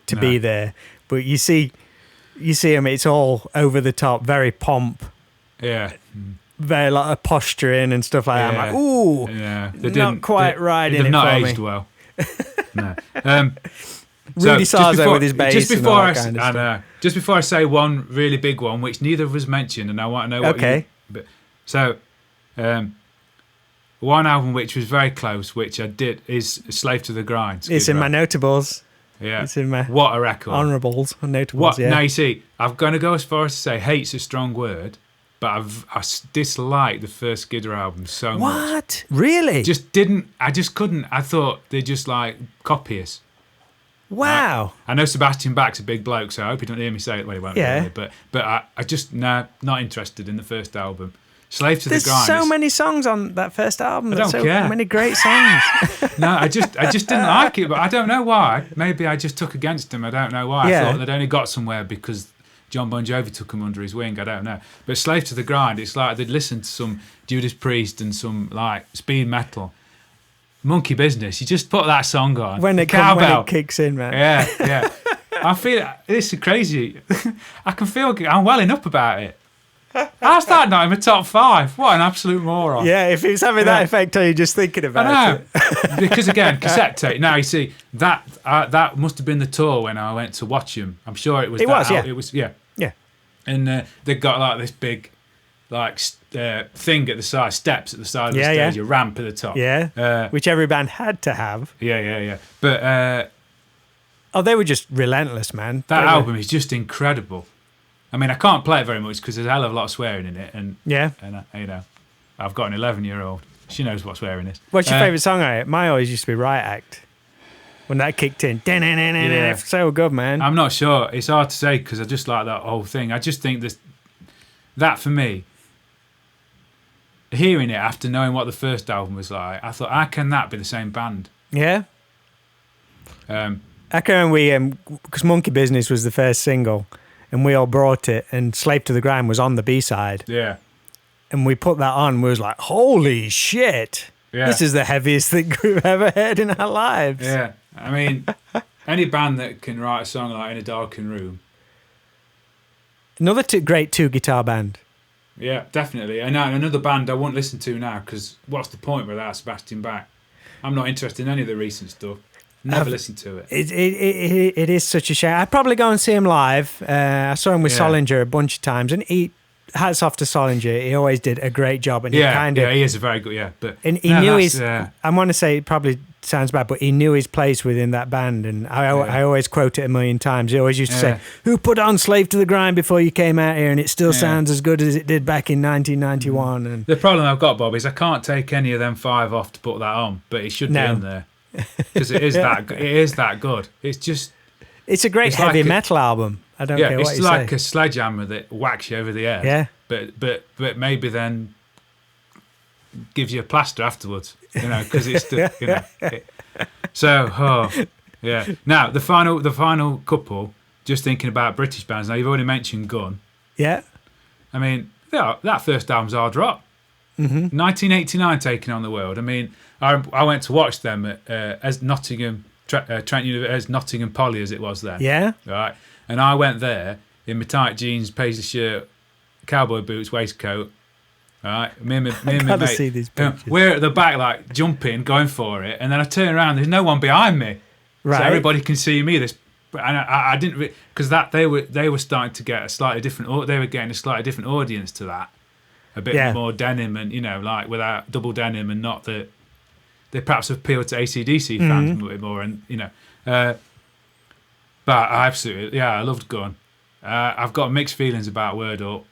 to be there. But you see them, it's all over the top, very pomp. Yeah. Very lot of posturing and stuff like that. I'm like, ooh, not quite riding it for me. They've not aged well. No. Rudy Sarzo with his bass and all that kind of stuff. I know. Just before I say one really big one, which neither of us mentioned, and I want to know what one album which was very close, which I did, is Slave to the Grind. It's in my notables. Yeah. It's in my what a record. Honourables, notables, Now, you see, I'm going to go as far as to say hate's a strong word, but I dislike the first Skid Row album so much. What? Really? I just couldn't. I thought they're just like copyists. Wow. I know Sebastian Bach's a big bloke, so I hope he don't hear me say it. Well, he won't. Yeah. Really, but I just not interested in the first album. Slave to There's the Grind. There's so many songs on that first album. I don't so care. many great songs. No, I just didn't like it, but I don't know why. Maybe I just took against them. I don't know why. Yeah. I thought they'd only got somewhere because John Bon Jovi took them under his wing. I don't know. But Slave to the Grind, it's like they'd listened to some Judas Priest and some like speed metal. Monkey Business. You just put that song on. When it kicks in, man. Yeah. I feel this is crazy. I can feel I'm welling up about it. How's that not in my top 5? What an absolute moron. Yeah, if it's having that effect on you just thinking about it. Because again, cassette tape. Now you see that must have been the tour when I went to watch him. I'm sure it was. It was. Yeah. And they got like this big, like thing at the side, steps at the side of the stage, a ramp at the top. Yeah. Which every band had to have. Yeah. But they were just relentless, man. That album is just incredible. I mean, I can't play it very much because there's a hell of a lot of swearing in it, and I've got an 11-year-old. She knows what swearing is. What's your favourite song on it? Mine always used to be Riot Act. When that kicked in, so good, man. I'm not sure. It's hard to say because I just like that whole thing. I just think that for me, hearing it after knowing what the first album was like, I thought, how can that be the same band? Yeah. I can remember because Monkey Business was the first single. And we all brought it, and Slave to the Grind was on the B-side. Yeah. And we put that on, and we was like, holy shit. Yeah. This is the heaviest thing we've ever heard in our lives. Yeah. I mean, any band that can write a song like In a Darkened Room. Another great two-guitar band. Yeah, definitely. And another band I won't listen to now, because what's the point without Sebastian Bach? I'm not interested in any of the recent stuff. Never listened to it. It is such a shame. I'd probably go and see him live. I saw him with Solinger a bunch of times, and hats off to Solinger. He always did a great job, and he is a very good But and he knew his. I want to say it probably sounds bad, but he knew his place within that band, and I always quote it a million times. He always used to say, "Who put on Slave to the Grind before you came out here, and it still sounds as good as it did back in 1991." And the problem I've got, Bob, is I can't take any of them 5 off to put that on, but it should be on there. Because it is that good. It's a great heavy metal album. I don't care what you say. It's like a sledgehammer that whacks you over the head. Yeah. But maybe then gives you a plaster afterwards. Because it's Now the final couple. Just thinking about British bands. Now you've already mentioned Gun. Yeah. I mean, that first album's hard rock. 1989 taking on the world. I mean, I went to watch them as Nottingham Trent as Nottingham Poly as it was then. Yeah. Right. And I went there in my tight jeans, paisley shirt, cowboy boots, waistcoat. Right. Me and my mate. See these pictures. We're at the back like jumping, going for it, and then I turn around. There's no one behind me. Right. So everybody can see me. And I didn't because they were starting to get a slightly different. They were getting a slightly different audience to that. A bit more denim and, like without double denim and not the they perhaps appeal to AC/DC fans a bit more, and but I loved Gun. I've got mixed feelings about Word Up.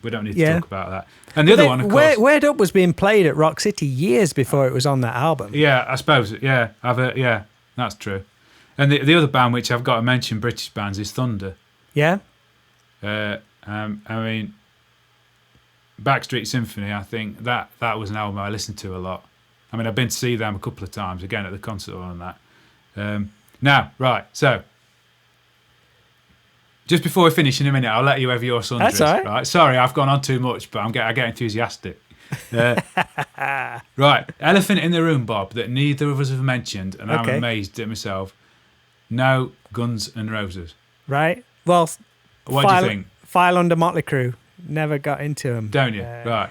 We don't need to talk about that. And the other one, of course, Word Up was being played at Rock City years before it was on that album. Yeah, I suppose. Yeah, that's true. And the other band which I've got to mention, British bands, is Thunder. Yeah. I mean, Backstreet Symphony. I think that was an album I listened to a lot. I mean, I've been to see them a couple of times, again at the concert hall and that. Now, right, so just before we finish in a minute, I'll let you have your sundries. That's all right. Sorry, I've gone on too much, but I get enthusiastic. Right, elephant in the room, Bob, that neither of us have mentioned, and I'm amazed at myself. No Guns N' Roses. Right. Well, what do you think? File under Motley Crue. Never got into them. Don't you? Right.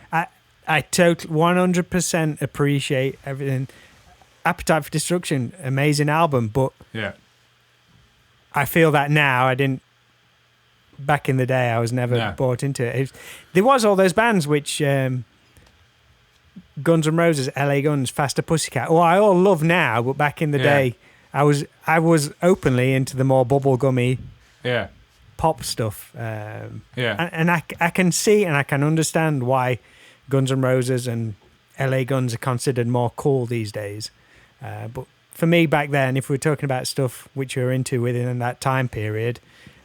I totally 100% appreciate everything. Appetite for Destruction, amazing album, but yeah, I feel that now. I didn't. Back in the day, I was never bought into it. There was all those bands which Guns N' Roses, LA Guns, Faster Pussycat. Well, I all love now, but back in the day, I was openly into the more bubblegummy pop stuff. And I can see and I can understand why Guns N' Roses and LA Guns are considered more cool these days. But for me back then, if we're talking about stuff which we were into within that time period,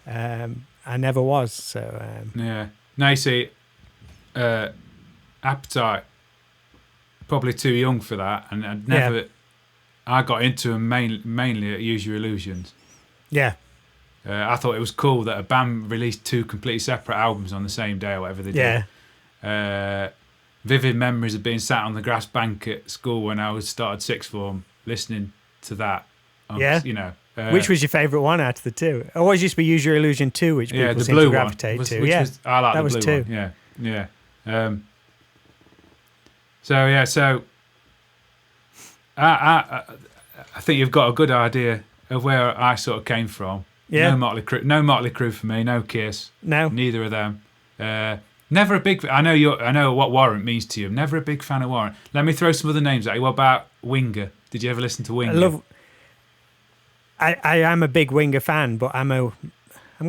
I never was. So now you see, Appetite, probably too young for that, and I never. I got into them mainly at Use Your Illusions. Yeah. I thought it was cool that a band released 2 completely separate albums on the same day or whatever they did. Vivid memories of being sat on the grass bank at school when I started sixth form, listening to that. Which was your favourite one out of the 2? It always used to be Use Your Illusion 2, which people the seem blue to gravitate one. to. I like that the blue 2. One. Yeah. So I think you've got a good idea of where I sort of came from. Yeah. No Motley Crue for me. No Kiss. No. Neither of them. Never a big. I know what Warrant means to you. I'm never a big fan of Warrant. Let me throw some other names at you. What about Winger? Did you ever listen to Winger? I am a big Winger fan, but I'm going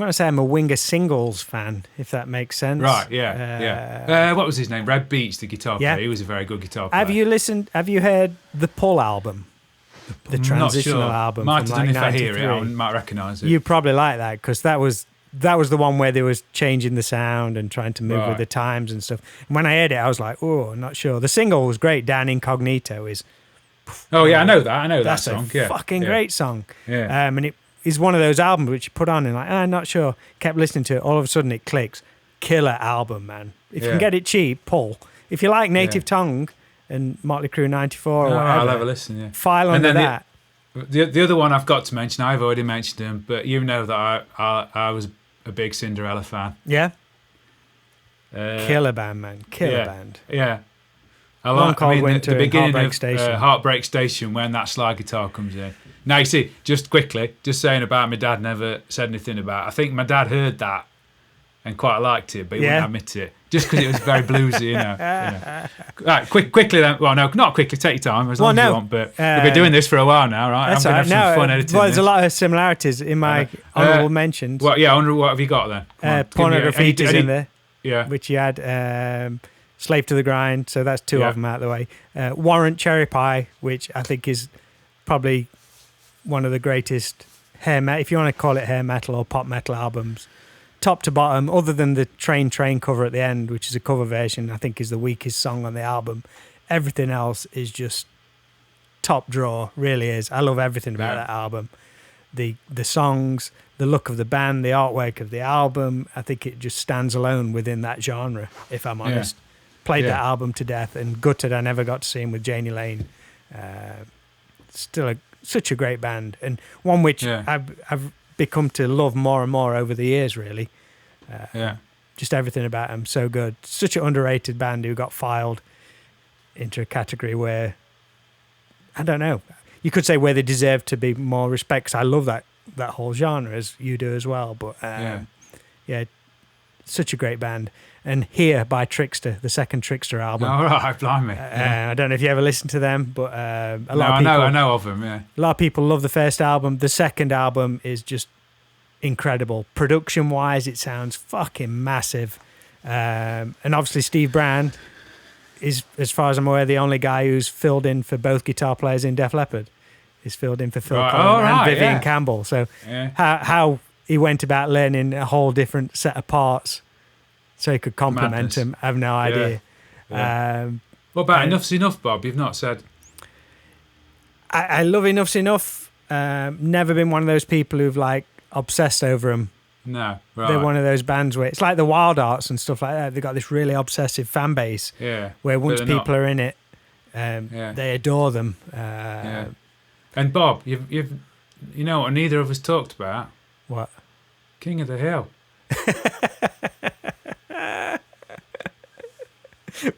to say I'm a Winger singles fan, if that makes sense. Right, yeah. What was his name? Red Beach, the guitar player. He was a very good guitar player. Have you heard the Pull album? The transitional album. Might have done if I hear it, I might recognise it. You probably like that, because that was the one where they was changing the sound and trying to move with the times and stuff. And when I heard it, I was like, oh, I'm not sure. The single was great. Dan Incognito is... Oh, yeah, I know that song. That's a fucking great song. Yeah. And it is one of those albums which you put on and I'm not sure. Kept listening to it. All of a sudden it clicks. Killer album, man. If you can get it cheap, pull. If you like Native Tongue and Motley Crue 94 or whatever, I'll have a listen, file under that. The other one I've got to mention, I've already mentioned him, but you know that I was a big Cinderella fan. Yeah. Killer band, man. Killer band. Yeah. The beginning Heartbreak of Station. Heartbreak Station, when that slide guitar comes in. Now, you see, just quickly, just saying about my dad never said anything about it. I think my dad heard that and quite liked it, but he wouldn't admit it. Just because it was very bluesy, you know. Right, quickly then. Well, no, not quickly. Take your time, as long as you want. But we've been doing this for a while now, right? That's I'm going to have some fun editing. Well, there's a lot of similarities in my honourable mentions. Well, honourable. What have you got then? Pornograffitti is in there. Yeah. Which you had... Slave to the Grind, so that's 2 of them out of the way. Warrant Cherry Pie, which I think is probably one of the greatest if you want to call it hair metal or pop metal albums, top to bottom, other than the Train cover at the end, which is a cover version, I think is the weakest song on the album. Everything else is just top draw, really is. I love everything about that album. The songs, the look of the band, the artwork of the album, I think it just stands alone within that genre, if I'm honest. Played that album to death and gutted I never got to see him with Janie Lane. Still such a great band, and one which I've become to love more and more over the years, really. Just everything about them, so good. Such an underrated band who got filed into a category where, I don't know, you could say where they deserve to be more respect, 'cause I love that whole genre, as you do as well. But such a great band. and Here by Trickster, the second Trickster album. All right, blimey. I don't know if you ever listened to them, but a lot of I people. I know of them. Yeah. A lot of people love the first album. The second album is just incredible. Production-wise, it sounds fucking massive. And obviously, Steve Brown is, as far as I'm aware, the only guy who's filled in for both guitar players in Def Leppard. He's filled in for Phil Collins and Vivian Campbell. So how he went about learning a whole different set of parts so he could complement him, I have no idea. Yeah. What about Enough's Enough, Bob? You've not said. I love Enough's Enough. Never been one of those people who've like obsessed over them. No, right. They're one of those bands where it's like the Wild Arts and stuff like that. They've got this really obsessive fan base. Where once people are in it, they adore them. And Bob, you've you know what neither of us talked about? What? King of the Hill.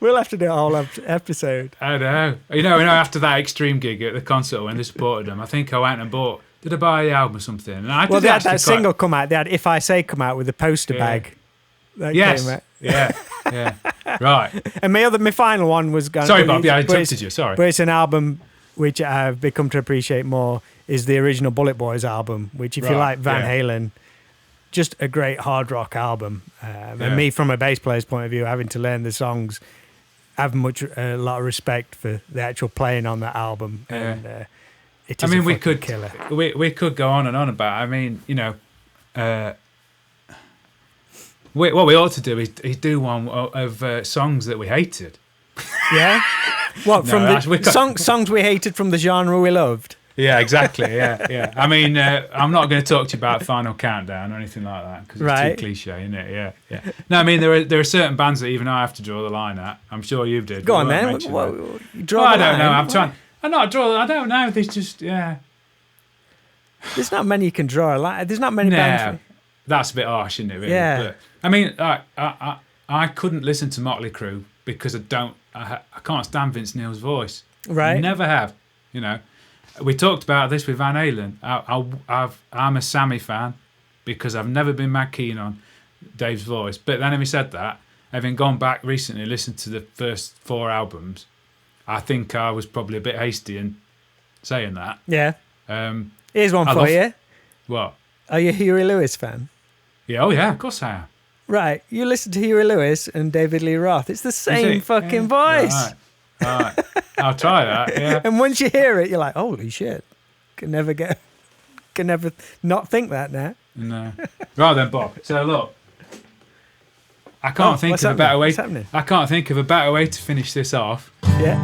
We'll have to do a whole episode. I know. You know, after that Extreme gig at the concert when they supported them, I think I went and bought. Did I buy the album or something? And I they had that single come out. They had If I Say come out with the poster bag. Yes. Yeah. Right. And my final one was going. Sorry, Bob. Yeah, I interrupted you. Sorry. But it's an album which I've become to appreciate more. Is the original Bullet Boys album, which if you like Van Halen, just a great hard rock album. And me, from a bass player's point of view, having to learn the songs, have a lot of respect for the actual playing on that album. And it is we could killer. We could go on and on about. I mean, you know, what we ought to do is do one of songs that we hated. Yeah. What from the songs we hated from the genre we loved? Yeah, exactly. Yeah. I mean, I'm not going to talk to you about Final Countdown or anything like that because it's too cliche, isn't it? Yeah. No, I mean there are certain bands that even I have to draw the line at. I'm sure you did. Go on then. I don't know. I'm trying. I'm not drawing. I don't know. There's just There's not many you can draw a line. There's not many bands. That's a bit harsh, isn't it? Really? Yeah. But, I mean, I couldn't listen to Motley Crue because I can't stand Vince Neil's voice. Right. Never have. You know. We talked about this with Van Halen. I'm a Sammy fan because I've never been mad keen on Dave's voice. But then having said that, having gone back recently and listened to the first 4 albums, I think I was probably a bit hasty in saying that. Yeah. Here's one for you. What? Are you a Huey Lewis fan? Yeah. Oh, yeah. Of course I am. Right. You listen to Huey Lewis and David Lee Roth. It's the same fucking voice. All right. I'll try that. Yeah. And once you hear it, you're like, holy shit. Can never not think that now. No. Right then, Bob. So look, I can't think of a better way. I can't think of a better way to finish this off. Yeah.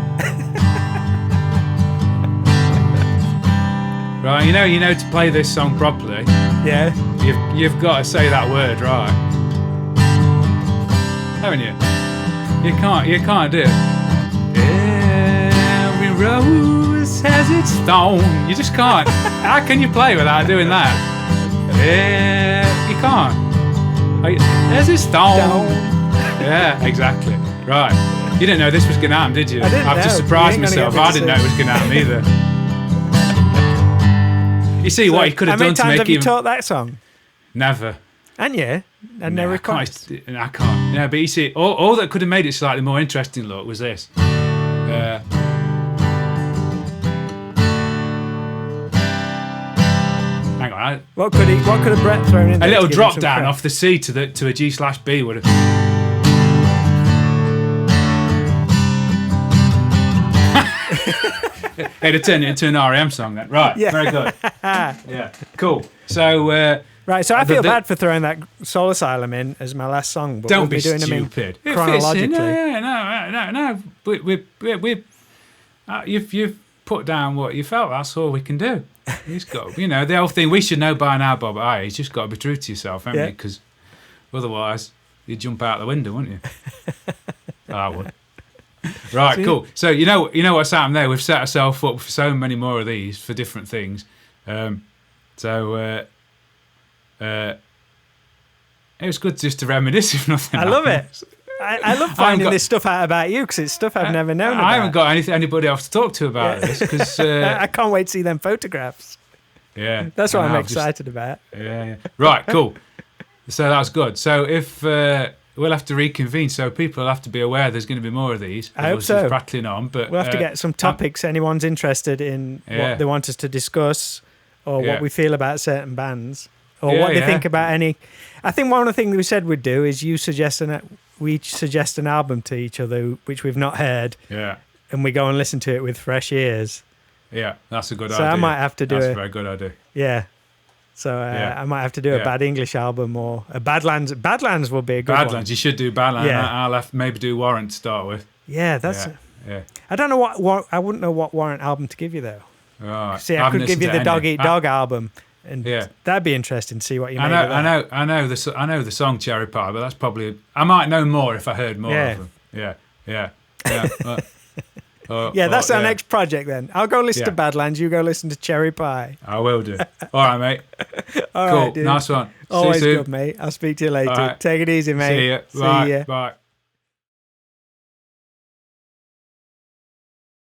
Right. You know to play this song properly. Yeah. You've got to say that word right. Haven't you? You can't do it. Every rose has its thorn. You just can't. How can you play without doing that? You can't. There's its thorn. Yeah, exactly. Right. You didn't know this was going to happen, did you? I've just surprised myself. I didn't know it was going to happen either. You see what he could have done to make him. How many times have you taught that song? Never. And you? And no request. I can't. Yeah, but you see, all that could have made it slightly more interesting, look, was this. Hang on. What could have Brett thrown in? A little drop down off the C to a G/B would have. It'd have turned it into an R.E.M. song then. Right. Yeah. Very good. Yeah. Cool. So. Right, so I feel bad for throwing that Soul Asylum in as my last song, but don't we'll be doing stupid. them in chronologically. No. You've put down what you felt. That's all we can do. He's got, the whole thing. We should know by now, Bob. He's just got to be true to yourself, haven't you? Because otherwise, you'd jump out the window, wouldn't you? I would. Right, cool. So you know what's happened there. We've set ourselves up for so many more of these for different things. It was good just to reminisce, if nothing. I love it. I love finding this stuff out about you because it's stuff I've never known about. I haven't got anybody else to talk to about this because I can't wait to see them photographs. Yeah, that's what I'm excited about. Yeah. Right, cool. So that's good. So if we'll have to reconvene, so people will have to be aware there's going to be more of these. I hope Us so. just prattling on, but We'll have to get some topics anyone's interested in, what they want us to discuss, or what we feel about certain bands, or what they think about any. I think one of the things we said we'd do is we suggest an album to each other which we've not heard, and we go and listen to it with fresh ears. Yeah, that's a good idea. So I might have to do That's a very good idea. Yeah. So I might have to do a Bad English album or a Badlands. Badlands will be a good one. Badlands, you should do Badlands. Yeah. I'll have maybe do Warrant to start with. Yeah, that's. Yeah. I don't know what I wouldn't know what Warrant album to give you though. Right. See, I could give you the Dog Eat Dog album, and that'd be interesting to see what you made of that. I know the song Cherry Pie, but that's probably I might know more if I heard more of them. Yeah. That's our next project then. I'll go listen to Badlands, you go listen to Cherry Pie. I will do. All right, mate. All cool. right, dude. Nice one. Always See you soon. good, mate. I'll speak to you later. Right. Take it easy, mate. See ya. Bye.